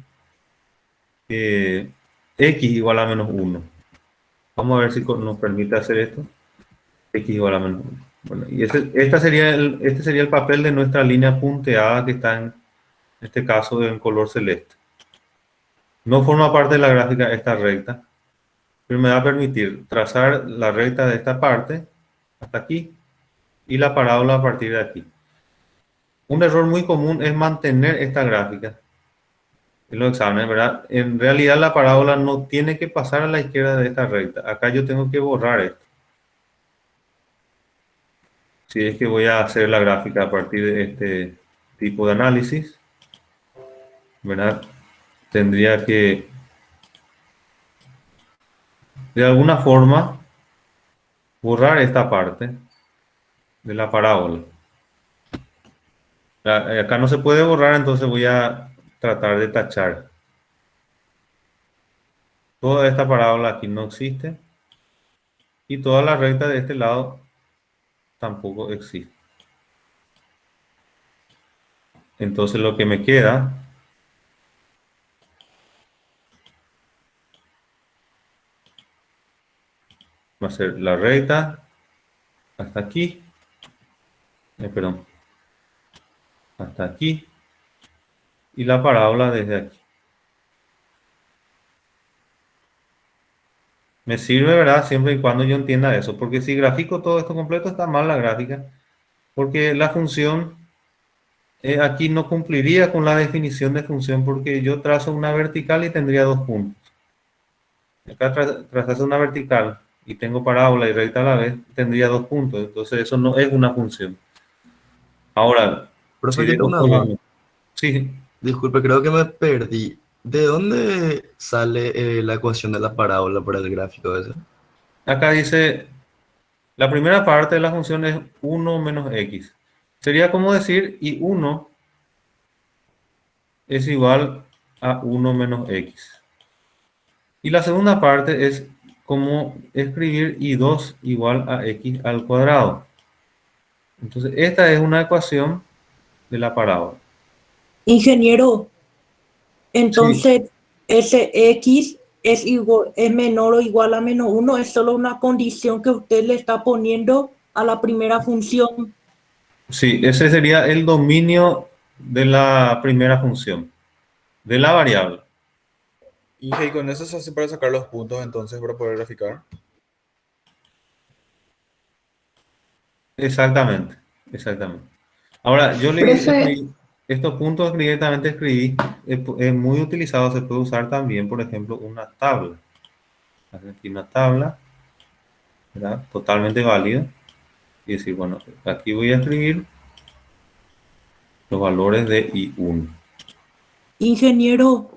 x igual a menos 1. Vamos a ver si nos permite hacer esto. X igual a menos 1. Bueno, y este sería el papel de nuestra línea punteada que está en este caso en color celeste. No forma parte de la gráfica esta recta, pero me va a permitir trazar la recta de esta parte hasta aquí y la parábola a partir de aquí. Un error muy común es mantener esta gráfica en los exámenes, ¿verdad? En realidad la parábola no tiene que pasar a la izquierda de esta recta. Acá yo tengo que borrar esto. Si es que voy a hacer la gráfica a partir de este tipo de análisis, ¿verdad? Tendría que, de alguna forma, borrar esta parte de la parábola. Acá no se puede borrar, entonces voy a tratar de tachar. Toda esta parábola aquí no existe. Y toda la recta de este lado tampoco existe. Entonces lo que me queda va a ser la recta hasta aquí. Perdón. Hasta aquí. Y la parábola desde aquí. Me sirve, ¿verdad? Siempre y cuando yo entienda eso. Porque si grafico todo esto completo, está mal la gráfica. Porque la función aquí no cumpliría con la definición de función, porque yo trazo una vertical y tendría 2 puntos. Acá trazas una vertical y tengo parábola y recta a la vez, tendría 2 puntos. Entonces eso no es una función. Ahora, Profe, si tengo vemos una duda. sí, Disculpe, creo que me perdí. ¿De dónde sale la ecuación de la parábola para el gráfico ese? acá dice, la primera parte de la función es 1 menos x. Sería como decir, y 1 es igual a 1 menos x. Y la segunda parte es como escribir y 2 igual a x al cuadrado. Entonces, esta es una ecuación de la parábola. Ingeniero, Sí, entonces ese x es menor o igual a menos 1, es solo una condición que usted le está poniendo a la primera función. sí, ese sería el dominio de la primera función, de la variable. Y con eso se hace para sacar los puntos entonces para poder graficar. Exactamente, exactamente. Ahora, yo le Profe, escribí, estos puntos que directamente escribí, es muy utilizado, se puede usar también, por ejemplo, una tabla. Aquí una tabla, ¿verdad? Totalmente válida. Y decir, bueno, aquí voy a escribir los valores de I1. Ingeniero,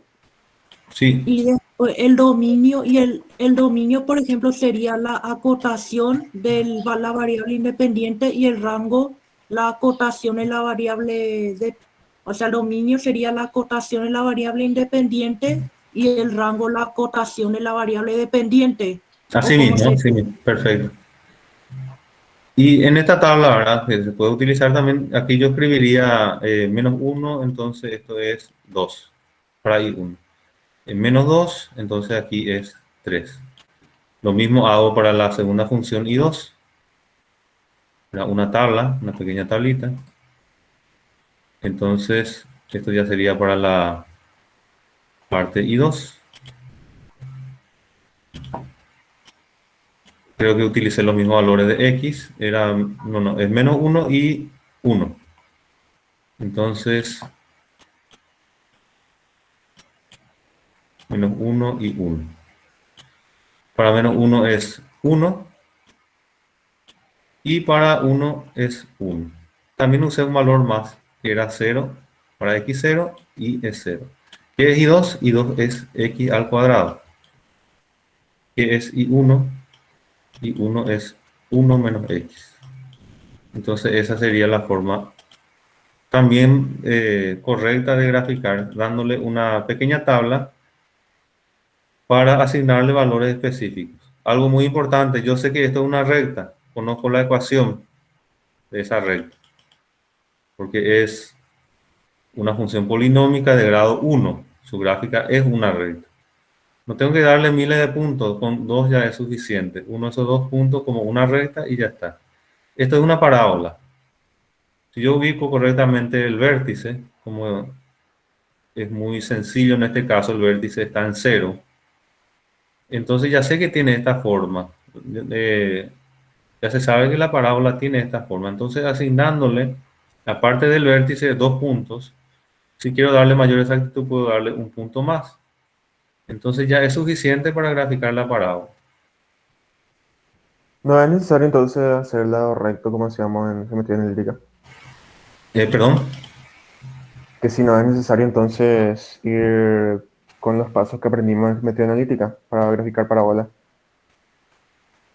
Sí, y después el dominio, y el dominio, por ejemplo, sería la acotación de la variable independiente y el rango, la acotación en la variable o sea, el dominio sería la acotación en la variable independiente y el rango, la acotación en la variable dependiente. así ¿O cómo mismo, sería? perfecto. Y en esta tabla, ¿verdad? Que se puede utilizar también, aquí yo escribiría menos 1, entonces esto es 2, para I1. Menos 2, entonces aquí es 3. Lo mismo hago para la segunda función I2. Una tabla, una pequeña tablita. Entonces, esto ya sería para la parte I2. Creo que utilicé los mismos valores de X. No, es menos 1 y 1. Entonces, menos 1 y 1. Para menos 1 es 1. Y para 1 es 1. También usé un valor más, que era 0 para x0 y es 0. ¿Qué es I2? I2 es x al cuadrado. que es y 1 es 1 menos x. Entonces esa sería la forma también correcta de graficar, dándole una pequeña tabla para asignarle valores específicos. Algo muy importante, yo sé que esto es una recta, conozco la ecuación de esa recta, porque es una función polinómica de grado 1, su gráfica es una recta. No tengo que darle miles de puntos, con 2 ya es suficiente. Uno de esos 2 puntos como una recta y ya está. Esto es una parábola. Si yo ubico correctamente el vértice, como es muy sencillo en este caso, el vértice está en 0, entonces ya sé que tiene esta forma. Ya se sabe que la parábola tiene esta forma. Entonces asignándole, aparte del vértice, 2 puntos, si quiero darle mayor exactitud, puedo darle un punto más. Entonces ya es suficiente para graficar la parábola. No es necesario entonces hacer el lado recto como hacíamos en geometría analítica. Perdón. Que si no es necesario entonces ir con los pasos que aprendimos en geometría analítica para graficar parábolas.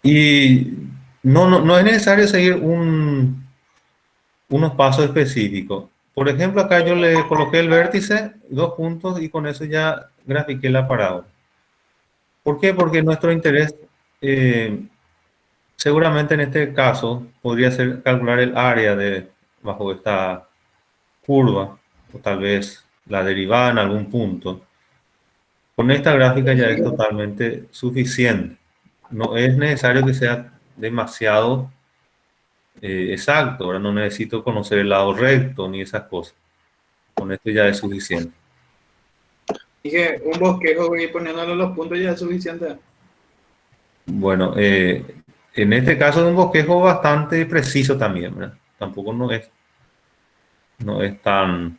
Y no es necesario seguir unos pasos específicos. Por ejemplo, acá yo le coloqué el vértice, 2 puntos, y con eso ya grafiqué la parábola. ¿Por qué? Porque nuestro interés, seguramente en este caso, podría ser calcular el área bajo esta curva, o tal vez la derivada en algún punto. Con esta gráfica ya es totalmente suficiente. No es necesario que sea demasiado exacto. Ahora no necesito conocer el lado recto ni esas cosas. Con esto ya es suficiente. Dije, un bosquejo y poniéndole los puntos ya es suficiente. Bueno, en este caso es un bosquejo bastante preciso también, ¿verdad? Tampoco no es tan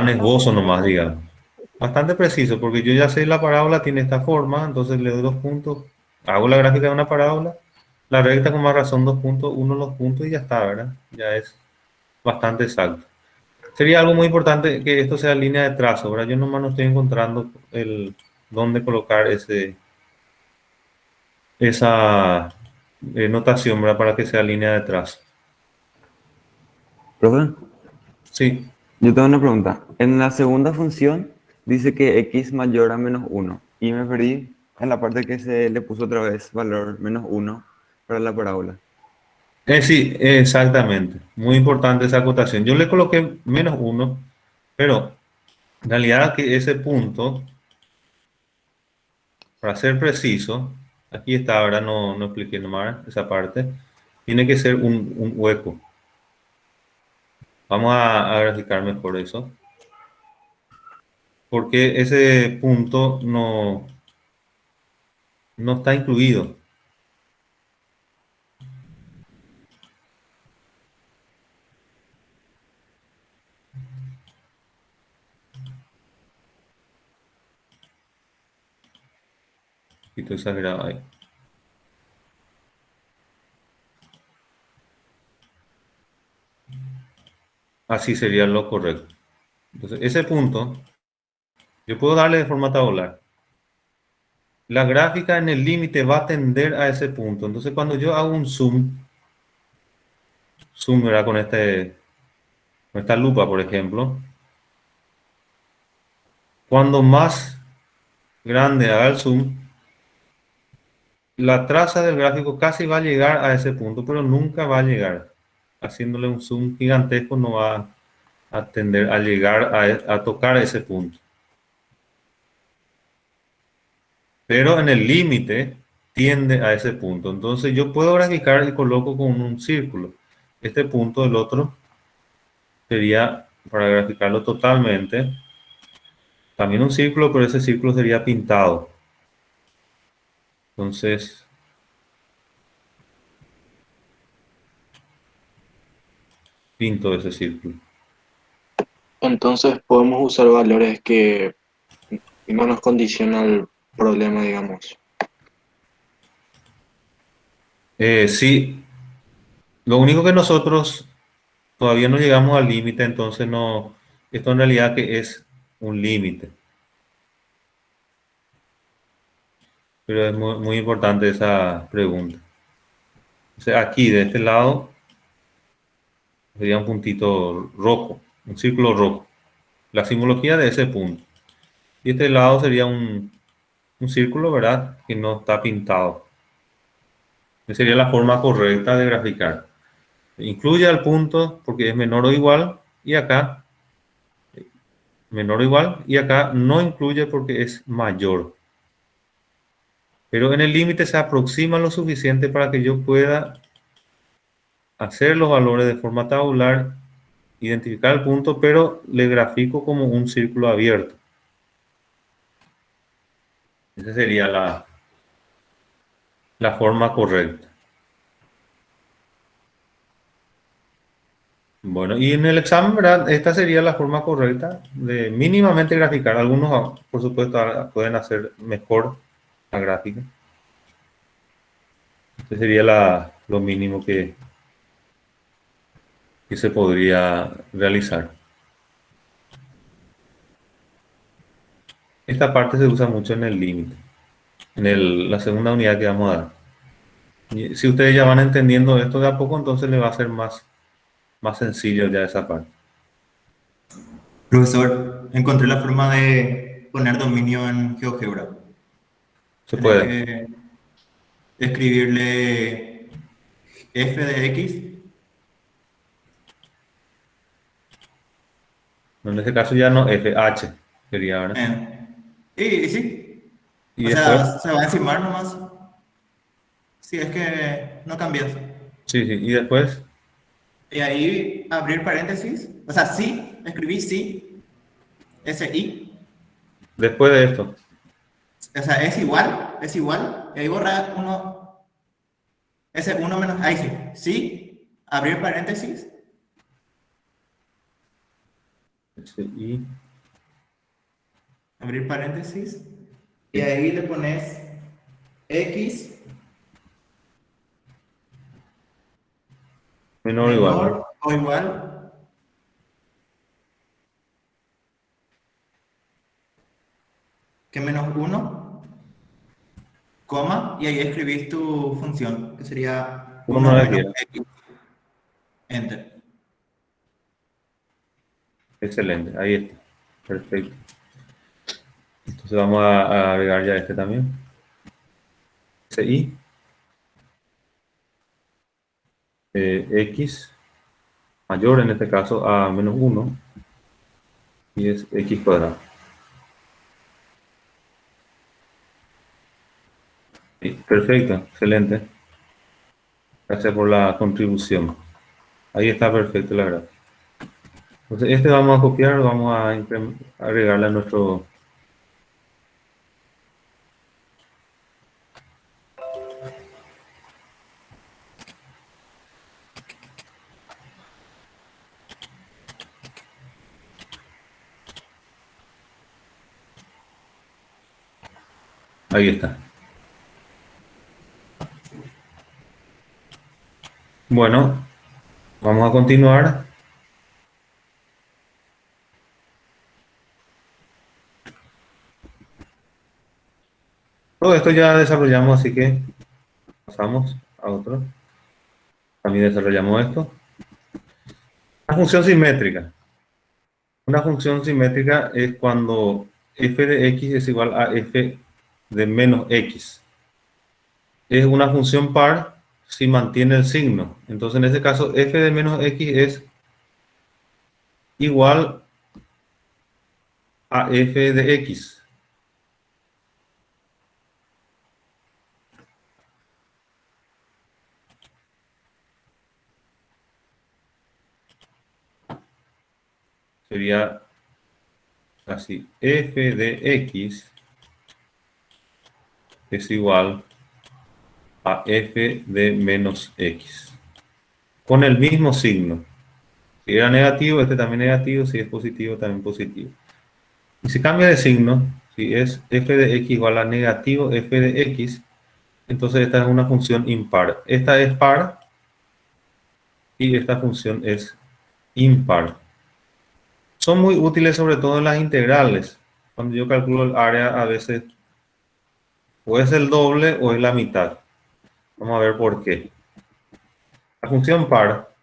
esbozo nomás, digamos. Bastante preciso, porque yo ya sé la parábola tiene esta forma, entonces le doy 2 puntos, hago la gráfica de una parábola, la recta con más razón 2 puntos, 1 los puntos y ya está, ¿verdad? Ya es bastante exacto. Sería algo muy importante que esto sea línea de trazo, ¿verdad? Yo nomás no estoy encontrando dónde colocar esa notación, ¿verdad? Para que sea línea de trazo. ¿Profe? Sí. Yo tengo una pregunta. En la segunda función dice que x mayor a menos 1 y me perdí en la parte que se le puso otra vez valor menos 1 para la parábola. Sí, exactamente. Muy importante esa acotación. Yo le coloqué menos 1, pero en realidad que ese punto, para ser preciso, aquí está, ahora no expliqué nomás esa parte, tiene que ser un hueco. Vamos a graficar mejor eso. Porque ese punto no está incluido. Un poquito exagerado ahí. Así sería lo correcto. Entonces, ese punto, yo puedo darle de forma tabular. La gráfica en el límite va a tender a ese punto. Entonces, cuando yo hago un zoom, ¿verdad? Con esta lupa, por ejemplo, cuando más grande haga el zoom, la traza del gráfico casi va a llegar a ese punto, pero nunca va a llegar. Haciéndole un zoom gigantesco no va a tender a llegar a tocar ese punto. Pero en el límite tiende a ese punto. Entonces yo puedo graficar y coloco con un círculo. Este punto del otro sería, para graficarlo totalmente, también un círculo, pero ese círculo sería pintado. Entonces, pinto ese círculo. Entonces podemos usar valores que no nos condicionan el problema, digamos. Sí, lo único que nosotros todavía no llegamos al límite, entonces no, esto en realidad que es un límite. pero es muy importante esa pregunta. O sea, aquí, de este lado, sería un puntito rojo, un círculo rojo. La simbología de ese punto. Y este lado sería un círculo, ¿verdad? Que no está pintado. Esa sería la forma correcta de graficar. Incluye al punto porque es menor o igual, y acá menor o igual, y acá no incluye porque es mayor. Pero en el límite se aproxima lo suficiente para que yo pueda hacer los valores de forma tabular, identificar el punto, pero le grafico como un círculo abierto. Esa sería la forma correcta. Bueno, y en el examen, ¿verdad? Esta sería la forma correcta de mínimamente graficar. Algunos, por supuesto, pueden hacer mejor la gráfica. Este sería lo mínimo que se podría realizar. Esta parte se usa mucho en el límite, en la segunda unidad que vamos a dar. Y si ustedes ya van entendiendo esto de a poco, entonces le va a ser más sencillo ya esa parte. Profesor, encontré la forma de poner dominio en GeoGebra. Se puede. Que escribirle f de x. En este caso ya no f, h sería, ¿verdad? Y sí. Y o después, sea, se va a encimar nomás. Si es que no cambias. Sí, y después. Y ahí abrir paréntesis. O sea, sí, escribí sí. SI. Después de esto. O sea, es igual. Y ahí borrar uno. Ese 1 menos. Ahí sí. Sí. Abrir paréntesis. SI. Abrir paréntesis. Y ahí le pones X. Menor o igual. Que menos 1. Coma. Y ahí escribís tu función. Que sería 1 menos X. Enter. Excelente, ahí está. Perfecto. Entonces vamos a agregar ya este también. SI. X mayor en este caso a menos 1 y es X cuadrado. Sí, perfecto, excelente. Gracias por la contribución. Ahí está perfecto, la verdad. Entonces este vamos a copiar, vamos a agregarle a nuestro... Ahí está. Bueno, vamos a continuar. Todo esto ya desarrollamos, así que pasamos a otro. También desarrollamos esto. Una función simétrica. Una función simétrica es cuando f de x es igual a f de menos x. Es una función par si mantiene el signo. Entonces, en este caso, f de menos x es igual a f de x. Sería así, f de x es igual a f de menos x. Con el mismo signo. Si era negativo, este también negativo. Si es positivo, también positivo. Y si cambia de signo, si es f de x igual a negativo f de x, entonces esta es una función impar. Esta es par y esta función es impar. Son muy útiles sobre todo en las integrales. Cuando yo calculo el área, a veces O es el doble o es la mitad. Vamos a ver por qué. La función par,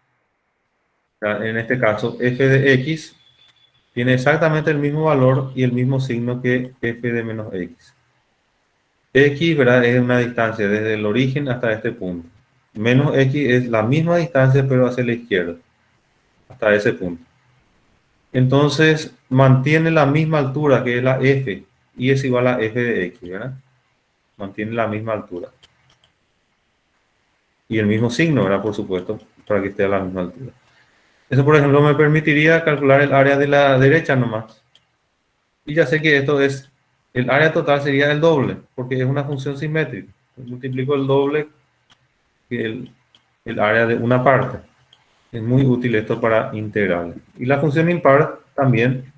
en este caso f de x, tiene exactamente el mismo valor y el mismo signo que f de menos x. X, ¿verdad? Es una distancia desde el origen hasta este punto. Menos x es la misma distancia pero hacia la izquierda, hasta ese punto. Entonces mantiene la misma altura que es la f y es igual a f de x, ¿verdad? Mantiene la misma altura. Y el mismo signo, ¿verdad? Por supuesto, para que esté a la misma altura. Eso, por ejemplo, me permitiría calcular el área de la derecha nomás. Y ya sé que esto es, el área total sería el doble, porque es una función simétrica. Multiplico el doble que el área de una parte. Es muy útil esto para integrales. Y la función impar también,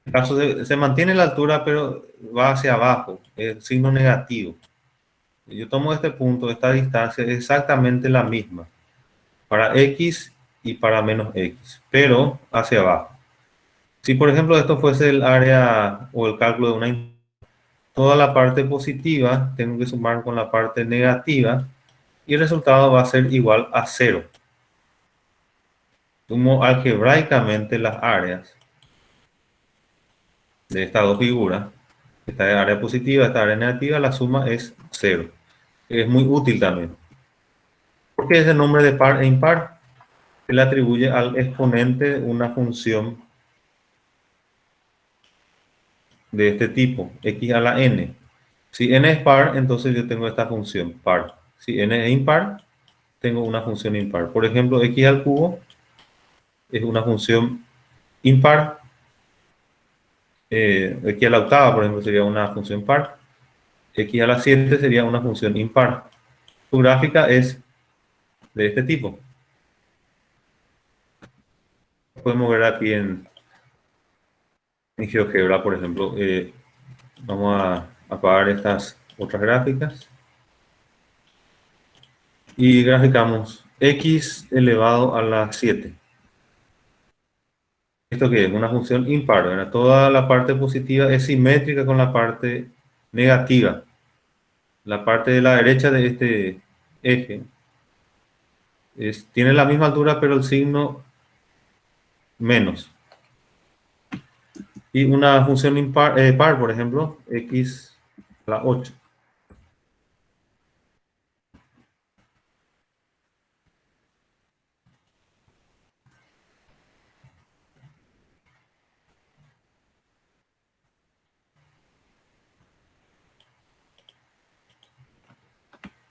en caso de, se mantiene la altura, pero va hacia abajo, el signo negativo. Yo tomo este punto, esta distancia es exactamente la misma para x y para menos x, pero hacia abajo. Si por ejemplo esto fuese el área o el cálculo de una, toda la parte positiva tengo que sumar con la parte negativa y el resultado va a ser igual a 0. Sumo algebraicamente las áreas de estas dos figuras. Esta área positiva, esta área negativa, la suma es 0. Es muy útil también. ¿Por qué ese nombre de par e impar? Se le atribuye al exponente una función de este tipo, x a la n. Si n es par, entonces yo tengo esta función, par. Si n es impar, tengo una función impar. Por ejemplo, x al cubo es una función impar. X a la octava, por ejemplo, sería una función par. X a la 7 sería una función impar. Su gráfica es de este tipo. Podemos ver aquí en GeoGebra, por ejemplo. Vamos a apagar estas otras gráficas. Y graficamos x elevado a la 7. ¿Esto qué es? Una función impar, ¿verdad? Toda la parte positiva es simétrica con la parte negativa. La parte de la derecha de este eje tiene la misma altura, pero el signo menos. Y una función impar, par, por ejemplo, x a la 8.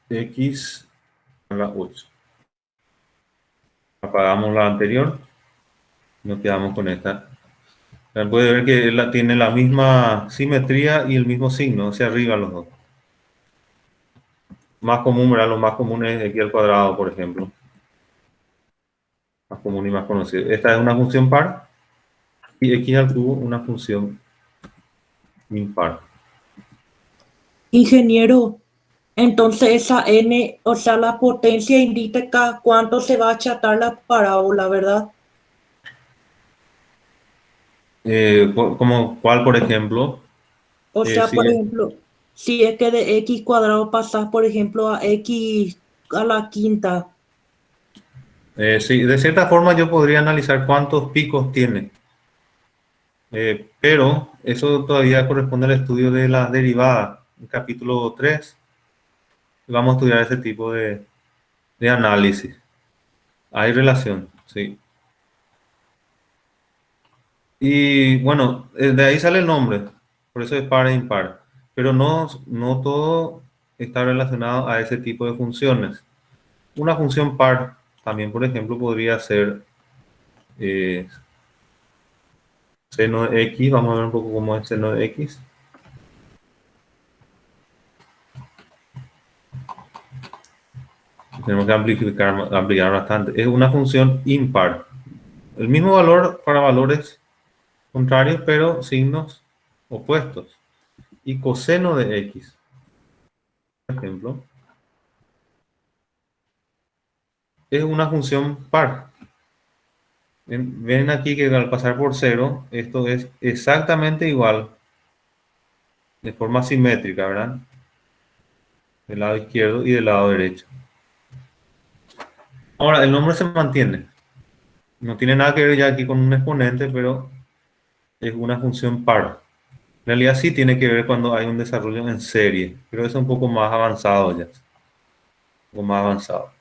X a la 8. Apagamos la anterior. Nos quedamos con esta. Puede ver que tiene la misma simetría y el mismo signo hacia arriba los dos. Más común, ¿verdad? Lo más común es x al cuadrado, por ejemplo. Más común y más conocido. Esta es una función par y x al cubo una función impar. Ingeniero, entonces esa n, o sea, la potencia indica cuánto se va a achatar la parábola, ¿verdad? Como cuál, por ejemplo. O sea, Sí, por ejemplo, si es que de x cuadrado pasas, por ejemplo, a x a la quinta. sí, de cierta forma yo podría analizar cuántos picos tiene. Pero eso todavía corresponde al estudio de las derivadas. En capítulo 3 vamos a estudiar ese tipo de análisis. Hay relación, sí. Y bueno, de ahí sale el nombre, por eso es par e impar. Pero no todo está relacionado a ese tipo de funciones. Una función par también, por ejemplo, podría ser seno de x. Vamos a ver un poco cómo es seno de x. Tenemos que ampliar bastante. Es una función impar. El mismo valor para valores contrarios, pero signos opuestos. Y coseno de x, por ejemplo, es una función par. Ven aquí que al pasar por 0, esto es exactamente igual. de forma simétrica, ¿verdad? Del lado izquierdo y del lado derecho. Ahora, el nombre se mantiene. No tiene nada que ver ya aquí con un exponente, pero es una función par. En realidad sí tiene que ver cuando hay un desarrollo en serie, pero eso es un poco más avanzado ya. Un poco más avanzado.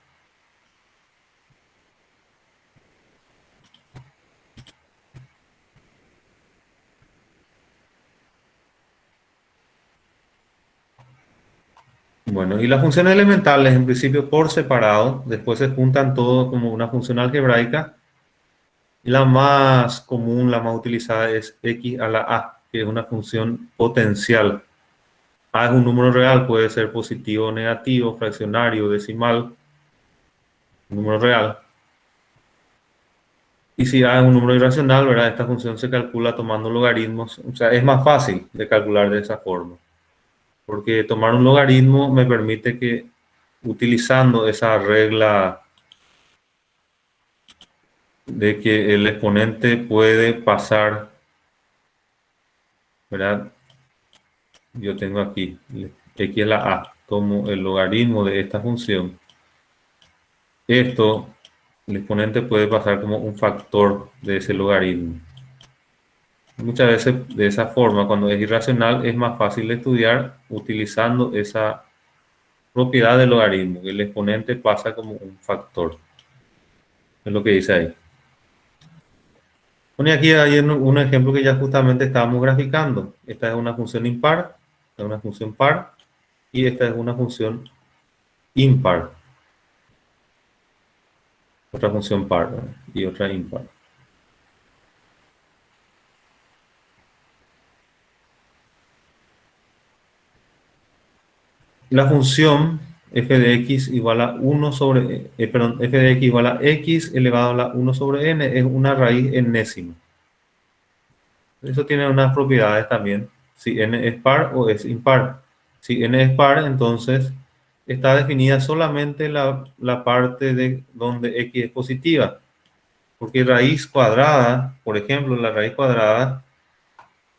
Bueno, y las funciones elementales en principio por separado, después se juntan todo como una función algebraica. La más común, la más utilizada es x a la a, que es una función potencial. A es un número real, puede ser positivo o negativo, fraccionario, decimal, un número real. Y si A es un número irracional, ¿verdad? Esta función se calcula tomando logaritmos. O sea, es más fácil de calcular de esa forma. Porque tomar un logaritmo me permite que, utilizando esa regla de que el exponente puede pasar, ¿verdad? Yo tengo aquí x a la a, tomo el logaritmo de esta función. Esto, el exponente puede pasar como un factor de ese logaritmo. Muchas veces de esa forma, cuando es irracional, es más fácil de estudiar utilizando esa propiedad del logaritmo, que el exponente pasa como un factor. Es lo que dice ahí. Pone aquí hay un ejemplo que ya justamente estábamos graficando. Esta es una función impar, esta es una función par, y esta es una función impar. Otra función par, ¿verdad? Y otra impar. La función f de x igual a 1 sobre, f de x igual a x elevado a la 1 sobre n es una raíz enésima. Eso tiene unas propiedades también, si n es par o es impar. Si n es par, entonces está definida solamente la parte de donde x es positiva. Porque raíz cuadrada, por ejemplo, la raíz cuadrada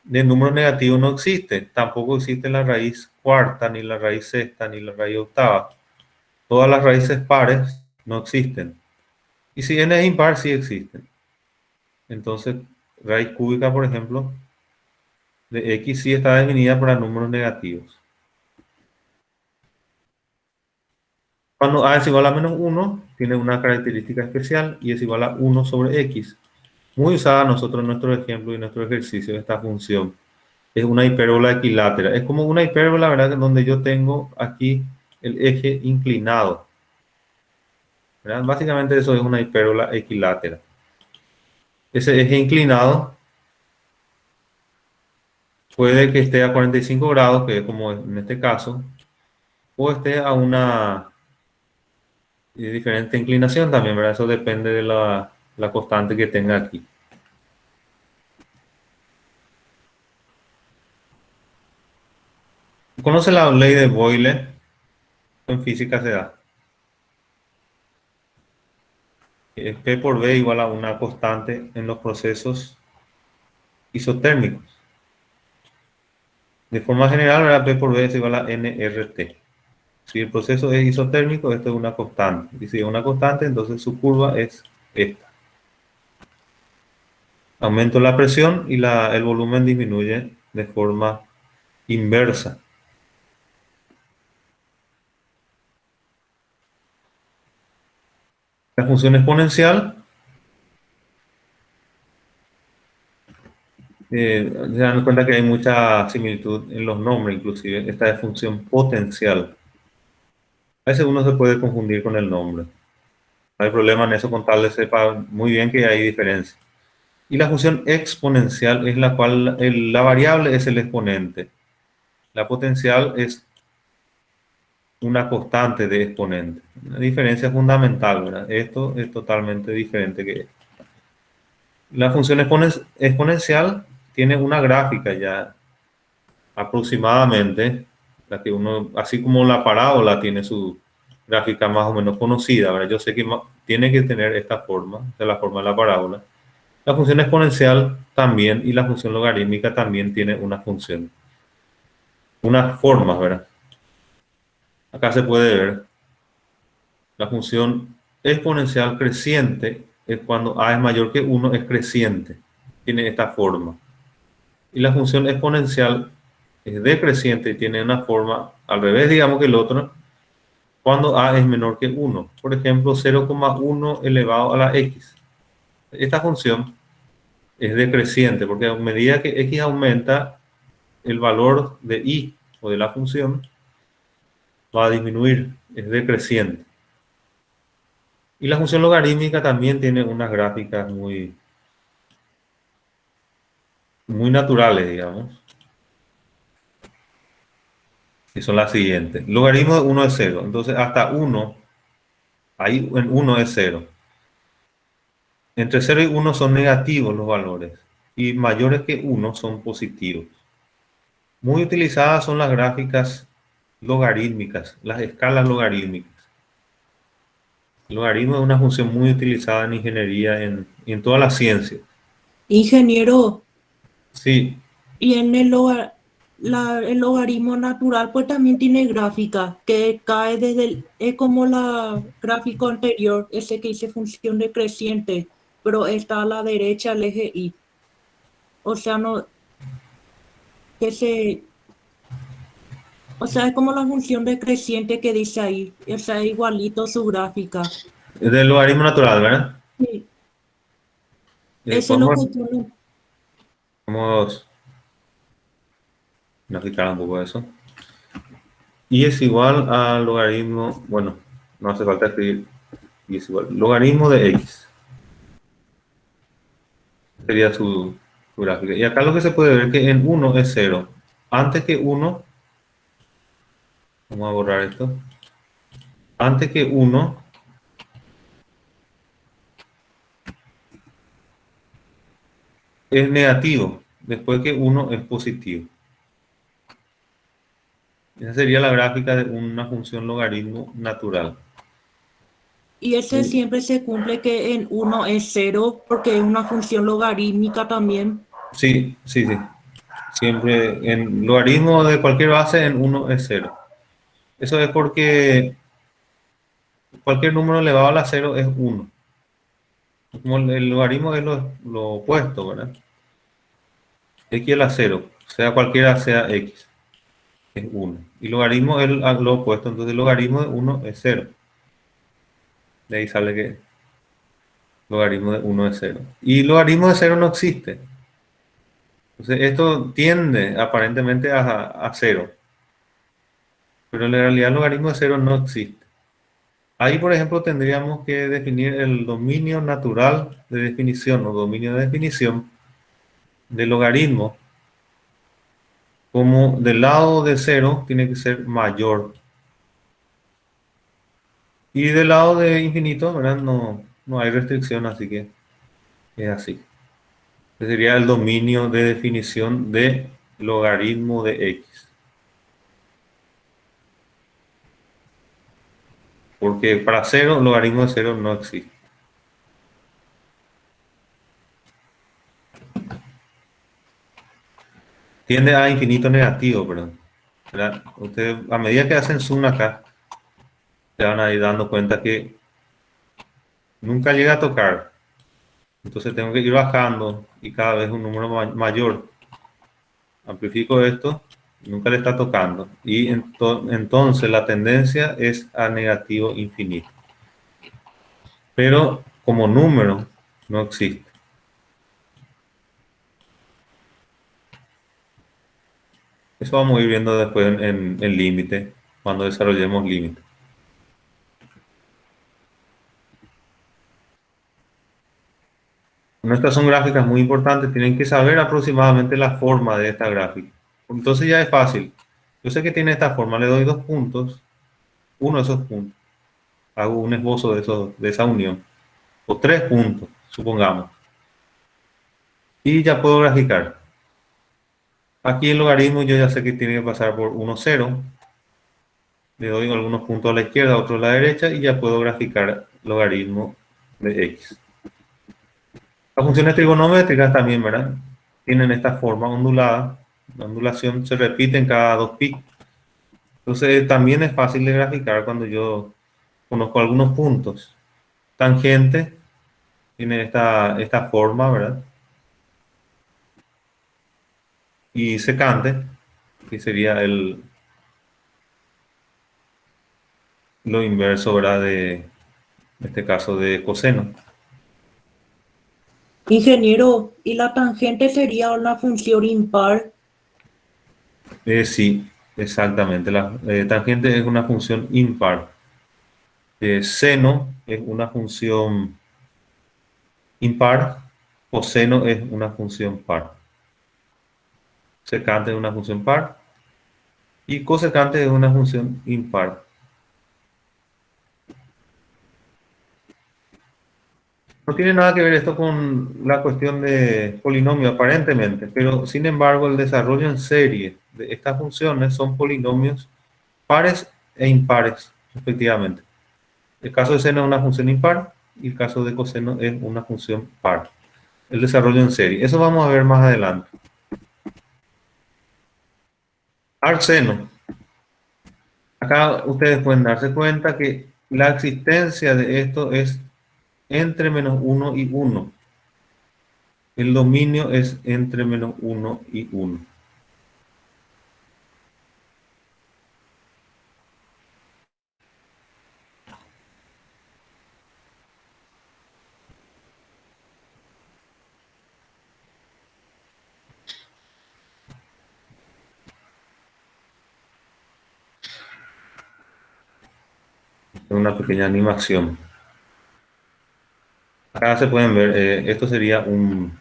de número negativo no existe. Tampoco existe la raíz cuarta, ni la raíz sexta, ni la raíz octava. Todas las raíces pares no existen. Y si n es impar, sí existen. Entonces, raíz cúbica, por ejemplo, de x sí está definida para números negativos. Cuando a es igual a menos 1, tiene una característica especial y es igual a 1 sobre x. Muy usada nosotros en nuestro ejemplo y en nuestro ejercicio de esta función. Es una hipérbola equilátera. Es como una hipérbola, ¿verdad? Donde yo tengo aquí el eje inclinado, ¿verdad? Básicamente eso es una hipérbola equilátera. Ese eje inclinado puede que esté a 45 grados, que es como en este caso, o esté a una diferente inclinación también, ¿verdad? Eso depende de la constante que tenga aquí. ¿Conoce la ley de Boyle? En física se da. P por B igual a una constante en los procesos isotérmicos. De forma general, ¿verdad? P por B es igual a nRT. Si el proceso es isotérmico, esto es una constante. Y si es una constante, entonces su curva es esta. Aumento la presión y el volumen disminuye de forma inversa. La función exponencial, se dan cuenta que hay mucha similitud en los nombres, inclusive. Esta es función potencial. A veces uno se puede confundir con el nombre. No hay problema en eso, con tal de sepa muy bien que hay diferencia. Y la función exponencial es la cual la variable es el exponente. La potencial es una constante de exponente. Una diferencia fundamental, ¿verdad? Esto es totalmente diferente que esto. La función exponencial tiene una gráfica ya aproximadamente, la que uno, así como la parábola tiene su gráfica más o menos conocida, ¿verdad? Yo sé que tiene que tener esta forma, de la forma de la parábola. La función exponencial también y la función logarítmica también tiene una función. unas formas, ¿verdad? Acá se puede ver la función exponencial creciente es cuando a es mayor que 1 es creciente, tiene esta forma. Y la función exponencial es decreciente y tiene una forma al revés, digamos, que el otro, cuando a es menor que 1. Por ejemplo, 0,1 elevado a la x. Esta función es decreciente porque a medida que x aumenta, el valor de y o de la función va a disminuir, es decreciente. Y la función logarítmica también tiene unas gráficas muy naturales, digamos, que son las siguientes. Logaritmo de 1 es 0, entonces hasta 1, ahí en 1 es 0. Entre 0 y 1 son negativos los valores, y mayores que 1 son positivos. Muy utilizadas son las gráficas logarítmicas, las escalas logarítmicas. El logaritmo es una función muy utilizada en ingeniería y en toda la ciencia. Ingeniero, Sí, y en el logaritmo natural pues también tiene gráfica que cae es como la gráfico anterior, ese que dice función decreciente, pero está a la derecha el eje y. O sea, no, que se, o sea, es como la función decreciente que dice ahí, o sea, igualito su gráfica. es del logaritmo natural, ¿verdad? Sí, eso es lo que yo no. Vamos a graficar un poco eso. Y es igual al logaritmo, bueno, no hace falta escribir, y es igual, logaritmo de x. Sería su gráfica. Y acá lo que se puede ver es que en 1 es 0. Antes que 1, vamos a borrar esto. Antes que 1, es negativo. Después que 1 es positivo. Esa sería la gráfica de una función logaritmo natural. Y ese siempre se cumple que en 1 es 0 porque es una función logarítmica también. Sí, sí, sí. Siempre en logaritmo de cualquier base en 1 es 0. Eso es porque cualquier número elevado a la 0 es 1. Como el logaritmo es lo opuesto, ¿verdad? X a la 0, sea cualquiera sea x, es 1. Y logaritmo es lo opuesto, entonces el logaritmo de 1 es 0. De ahí sale que logaritmo de 1 es 0. Y logaritmo de 0 no existe. Entonces esto tiende aparentemente a 0. Pero en realidad el logaritmo de 0 no existe. Ahí, por ejemplo, tendríamos que definir el dominio natural de definición o dominio de definición del logaritmo como del lado de 0 tiene que ser mayor. Y del lado de infinito, ¿verdad? No hay restricción, así que es así. Ese sería el dominio de definición de logaritmo de x. Porque para 0, logaritmo de 0 no existe. Tiende a infinito negativo, perdón. ¿Verdad? Ustedes, a medida que hacen zoom acá, se van a ir dando cuenta que nunca llega a tocar. Entonces tengo que ir bajando y cada vez un número mayor. Amplifico esto, nunca le está tocando. Y entonces la tendencia es a negativo infinito. Pero como número no existe. Eso vamos a ir viendo después en límite, cuando desarrollemos límite. Estas son gráficas muy importantes, tienen que saber aproximadamente la forma de esta gráfica. Entonces ya es fácil. Yo sé que tiene esta forma, le doy 2 puntos, uno de esos puntos. Hago un esbozo de esa unión. O 3 puntos, supongamos. Y ya puedo graficar. Aquí el logaritmo yo ya sé que tiene que pasar por 1, 0. Le doy algunos puntos a la izquierda, otros a la derecha y ya puedo graficar logaritmo de x. Las funciones trigonométricas también, ¿verdad? Tienen esta forma ondulada. La ondulación se repite en cada 2 pi. Entonces también es fácil de graficar cuando yo conozco algunos puntos. Tangente tiene esta forma, ¿verdad? Y secante, que sería lo inverso, ¿verdad? En este caso de coseno. Ingeniero, ¿y la tangente sería una función impar? Sí, exactamente. La tangente es una función impar. Seno es una función impar. Coseno es una función par. Secante es una función par. Y cosecante es una función impar. No tiene nada que ver esto con la cuestión de polinomio aparentemente, pero sin embargo el desarrollo en serie de estas funciones son polinomios pares e impares, respectivamente. El caso de seno es una función impar y el caso de coseno es una función par. El desarrollo en serie. Eso vamos a ver más adelante. Arseno. Acá ustedes pueden darse cuenta que la existencia de esto es entre menos 1 y 1. El dominio es entre menos 1 y 1. Una pequeña animación. Acá se pueden ver, esto sería un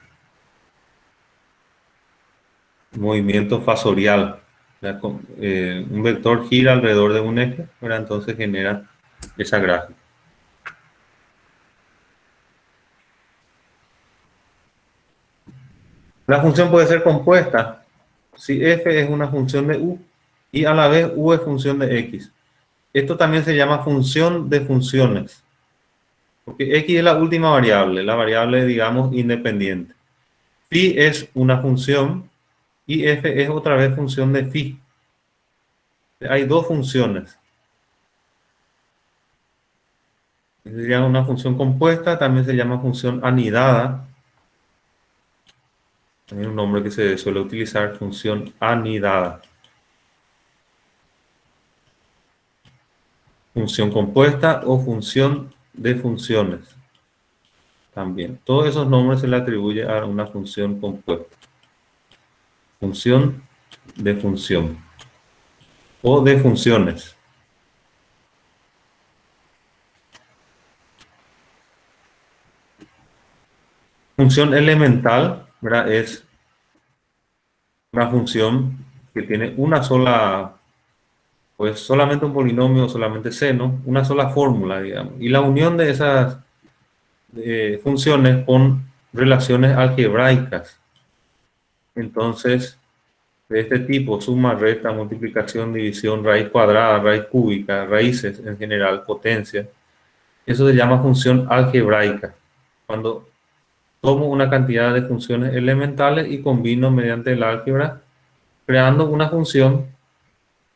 movimiento fasorial. Un vector gira alrededor de un eje, pero entonces genera esa gráfica. La función puede ser compuesta si f es una función de u y a la vez u es función de x. Esto también se llama función de funciones, porque x es la última variable, la variable, digamos, independiente. Phi es una función y f es otra vez función de phi. Hay dos funciones. Sería una función compuesta, también se llama función anidada. También un nombre que se suele utilizar, función anidada. Función compuesta o función de funciones. También. Todos esos nombres se le atribuye a una función compuesta. Función de función. O de funciones. Función elemental, ¿verdad? Es una función que tiene una sola, pues solamente un polinomio, solamente seno, una sola fórmula, digamos. Y la unión de esas funciones con relaciones algebraicas. Entonces, de este tipo, suma, resta, multiplicación, división, raíz cuadrada, raíz cúbica, raíces en general, potencia. Eso se llama función algebraica. Cuando tomo una cantidad de funciones elementales y combino mediante el álgebra, creando una función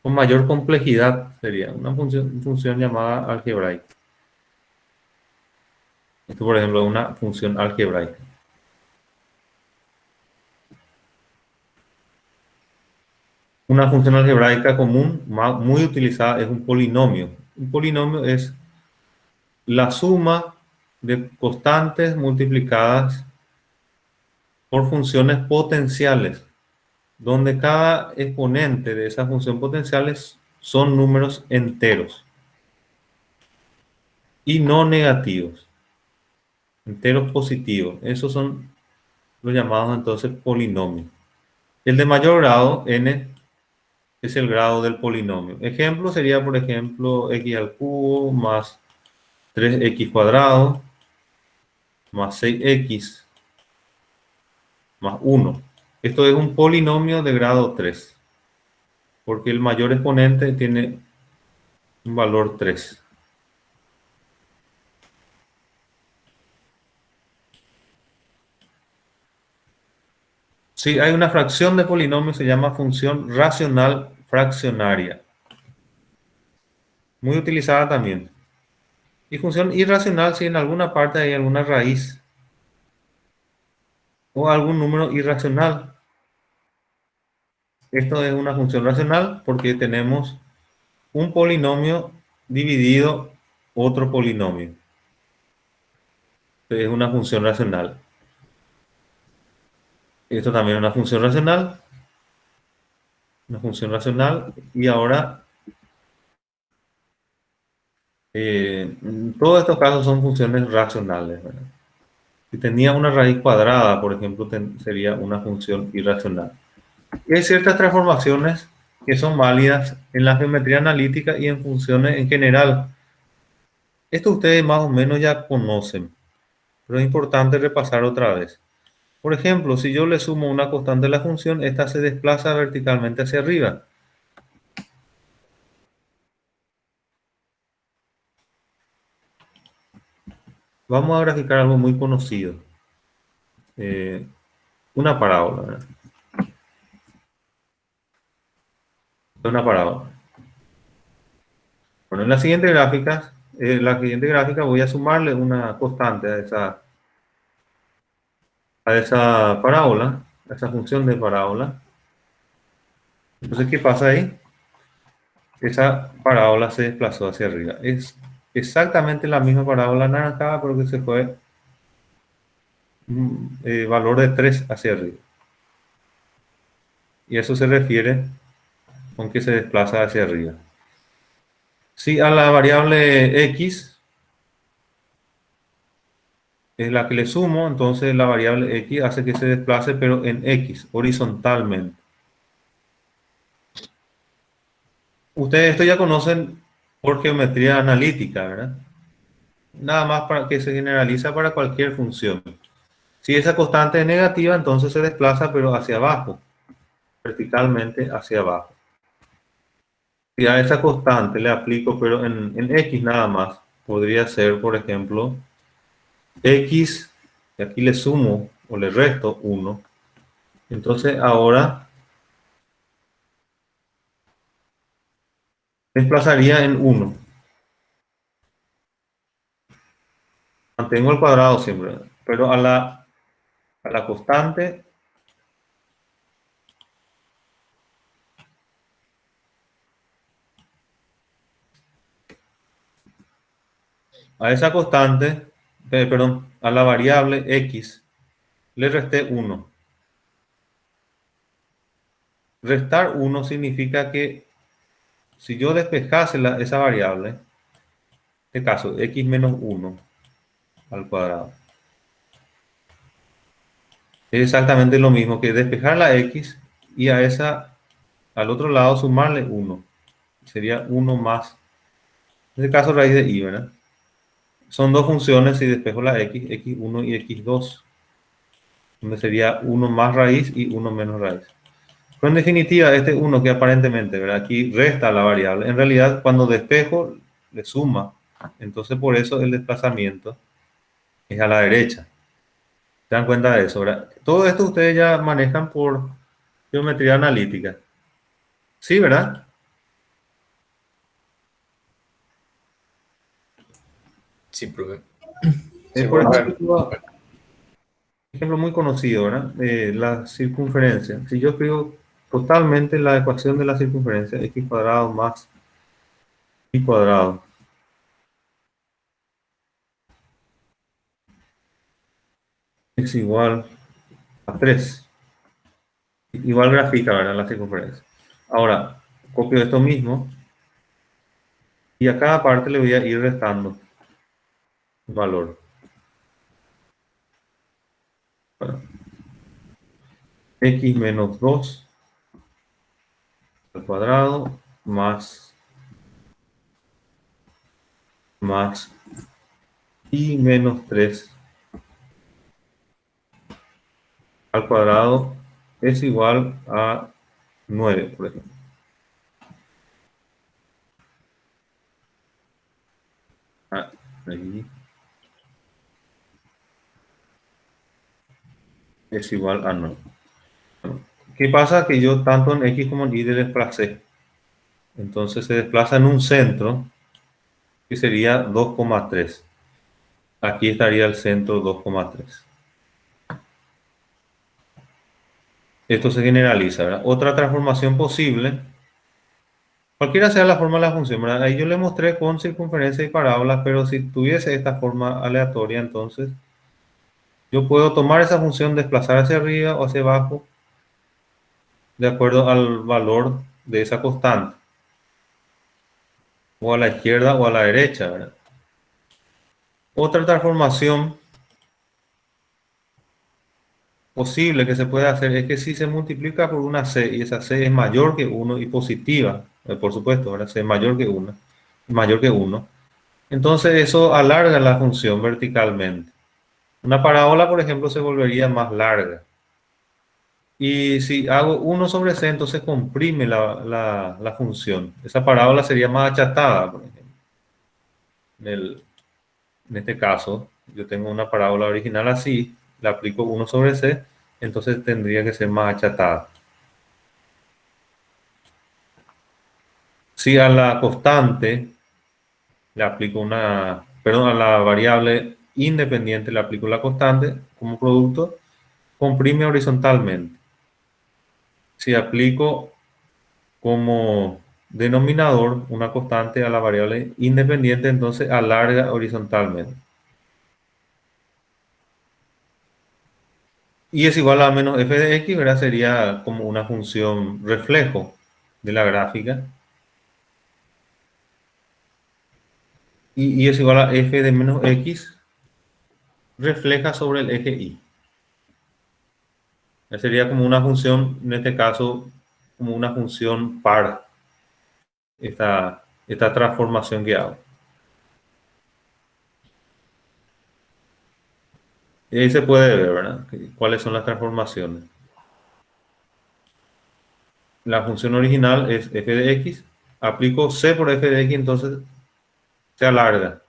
con mayor complejidad, sería una función llamada algebraica. Esto, por ejemplo, es una función algebraica. Una función algebraica común, muy utilizada, es un polinomio. Un polinomio es la suma de constantes multiplicadas por funciones potenciales, donde cada exponente de esa función potenciales son números enteros y no negativos, enteros positivos. Esos son los llamados entonces polinomios. El de mayor grado, n, es el grado del polinomio. Ejemplo sería, por ejemplo, x al cubo más 3x cuadrado más 6x más 1. Esto es un polinomio de grado 3, porque el mayor exponente tiene un valor 3. Sí, hay una fracción de polinomio, se llama función racional fraccionaria. Muy utilizada también. Y función irracional si en alguna parte hay alguna raíz o algún número irracional. Esto es una función racional porque tenemos un polinomio dividido otro polinomio. Es una función racional. Esto también es una función racional. Una función racional. Y ahora, todos estos casos son funciones racionales, ¿verdad? Si tenía una raíz cuadrada, por ejemplo, sería una función irracional. Y hay ciertas transformaciones que son válidas en la geometría analítica y en funciones en general. Esto ustedes más o menos ya conocen, pero es importante repasar otra vez. Por ejemplo, si yo le sumo una constante a la función, esta se desplaza verticalmente hacia arriba. Vamos a graficar algo muy conocido. Una parábola, ¿verdad? Una parábola. Bueno, en la siguiente gráfica voy a sumarle una constante a esa parábola, a esa función de parábola. Entonces, ¿qué pasa ahí? Esa parábola se desplazó hacia arriba. Es exactamente la misma parábola anaranjada, pero que se fue valor de 3 hacia arriba. Y eso se refiere con que se desplaza hacia arriba. Si a la variable x es la que le sumo, entonces la variable x hace que se desplace, pero en x, horizontalmente. Ustedes esto ya conocen por geometría analítica, ¿verdad? Nada más para que se generaliza para cualquier función. Si esa constante es negativa, entonces se desplaza, pero hacia abajo, verticalmente hacia abajo. Si a esa constante le aplico, pero en x nada más, podría ser, por ejemplo, x, y aquí le sumo o le resto 1. Entonces ahora desplazaría en 1. Mantengo el cuadrado siempre, pero a la constante a esa constante, perdón, a la variable x le resté 1. Restar 1 significa que si yo despejase esa variable, en este caso x menos 1 al cuadrado, es exactamente lo mismo que despejar la x y al otro lado sumarle 1. Sería 1 más, en este caso raíz de y, ¿verdad? Son dos funciones si despejo la x, x1 y x2, donde sería 1 más raíz y 1 menos raíz. Pero en definitiva, este 1 que aparentemente, ¿verdad? Aquí resta la variable, en realidad cuando despejo le suma. Entonces por eso el desplazamiento es a la derecha. ¿Se dan cuenta de eso, verdad? Todo esto ustedes ya manejan por geometría analítica. ¿Sí, verdad? Sí, profe. Por ejemplo muy conocido, ¿verdad? La circunferencia. Si yo escribo totalmente la ecuación de la circunferencia, x cuadrado más y cuadrado es igual a 3. Igual grafica, ¿verdad? La circunferencia. Ahora, copio esto mismo y a cada parte le voy a ir restando valor. Bueno, x menos 2 al cuadrado más y menos 3 al cuadrado es igual a 9, por ejemplo. Ahí. Es igual a 9. ¿Qué pasa? Que yo tanto en X como en Y le desplacé. Entonces se desplaza en un centro que sería 2,3. Aquí estaría el centro 2,3. Esto se generaliza, ¿verdad? Otra transformación posible, cualquiera sea la forma de la función, ¿verdad? Ahí yo le mostré con circunferencia y parábola, pero si tuviese esta forma aleatoria, entonces yo puedo tomar esa función, desplazar hacia arriba o hacia abajo, de acuerdo al valor de esa constante, o a la izquierda o a la derecha, ¿verdad? Otra transformación posible que se puede hacer es que si se multiplica por una c y esa c es mayor que 1 y positiva, por supuesto, ¿verdad? C es mayor que 1, entonces eso alarga la función verticalmente. Una parábola, por ejemplo, se volvería más larga. Y si hago 1 sobre c, entonces comprime la función. Esa parábola sería más achatada, por ejemplo. En este caso, yo tengo una parábola original así, le aplico 1 sobre c, entonces tendría que ser más achatada. Si a la constante le aplico a la variable independiente le aplico la constante como producto, comprime horizontalmente. Si aplico como denominador una constante a la variable independiente, entonces alarga horizontalmente. Y es igual a menos f de x, ¿verdad? Sería como una función reflejo de la gráfica. Y es igual a f de menos x refleja sobre el eje y. Sería como una función, en este caso, como una función par, esta transformación que hago. Y ahí se puede ver, ¿verdad? ¿Cuáles son las transformaciones? La función original es f de x, aplico c por f de x, entonces se alarga.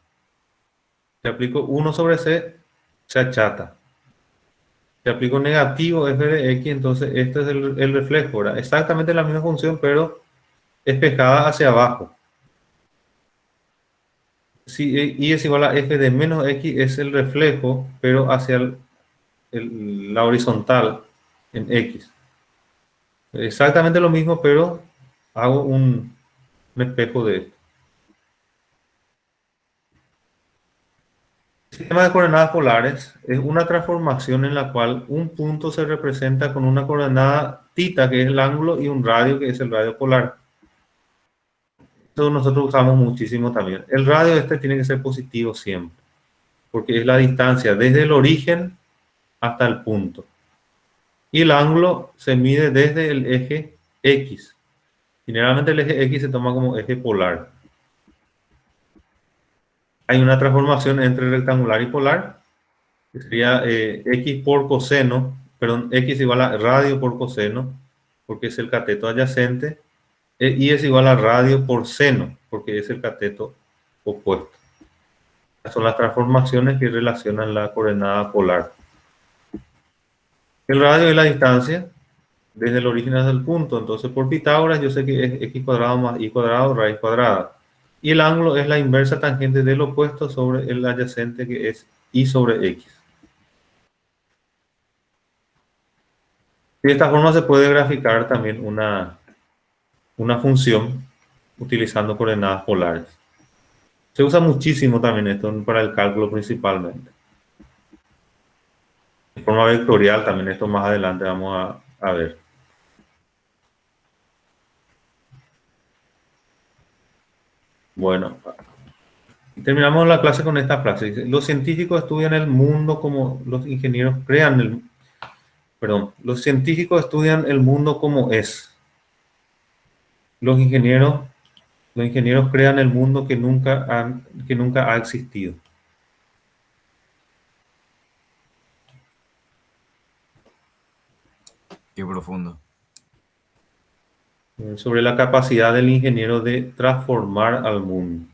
Si aplico 1 sobre c, se achata. Si aplico negativo f de x, entonces este es el reflejo, ¿verdad? Exactamente la misma función, pero espejada hacia abajo. Si y es igual a f de menos x, es el reflejo, pero hacia la horizontal en x. Exactamente lo mismo, pero hago un espejo de esto. El sistema de coordenadas polares es una transformación en la cual un punto se representa con una coordenada θ, que es el ángulo, y un radio, que es el radio polar. Eso nosotros usamos muchísimo también. El radio tiene que ser positivo siempre, porque es la distancia desde el origen hasta el punto. Y el ángulo se mide desde el eje X. Generalmente el eje X se toma como eje polar. Hay una transformación entre rectangular y polar, que sería X por coseno, perdón, X igual a radio por coseno, porque es el cateto adyacente, y es igual a radio por seno, porque es el cateto opuesto. Estas son las transformaciones que relacionan la coordenada polar. El radio es la distancia desde el origen hasta el punto. Entonces, por Pitágoras, yo sé que es x cuadrado más y cuadrado raíz cuadrada. Y el ángulo es la inversa tangente del opuesto sobre el adyacente, que es y sobre x. De esta forma se puede graficar también una función utilizando coordenadas polares. Se usa muchísimo también esto para el cálculo principalmente. De forma vectorial también, esto más adelante vamos a ver. Bueno, terminamos la clase con esta frase. Dice, los científicos estudian el mundo como los ingenieros crean el... Perdón, los científicos estudian el mundo como es. Los ingenieros crean el mundo que nunca ha existido. Qué profundo. Sobre la capacidad del ingeniero de transformar al mundo.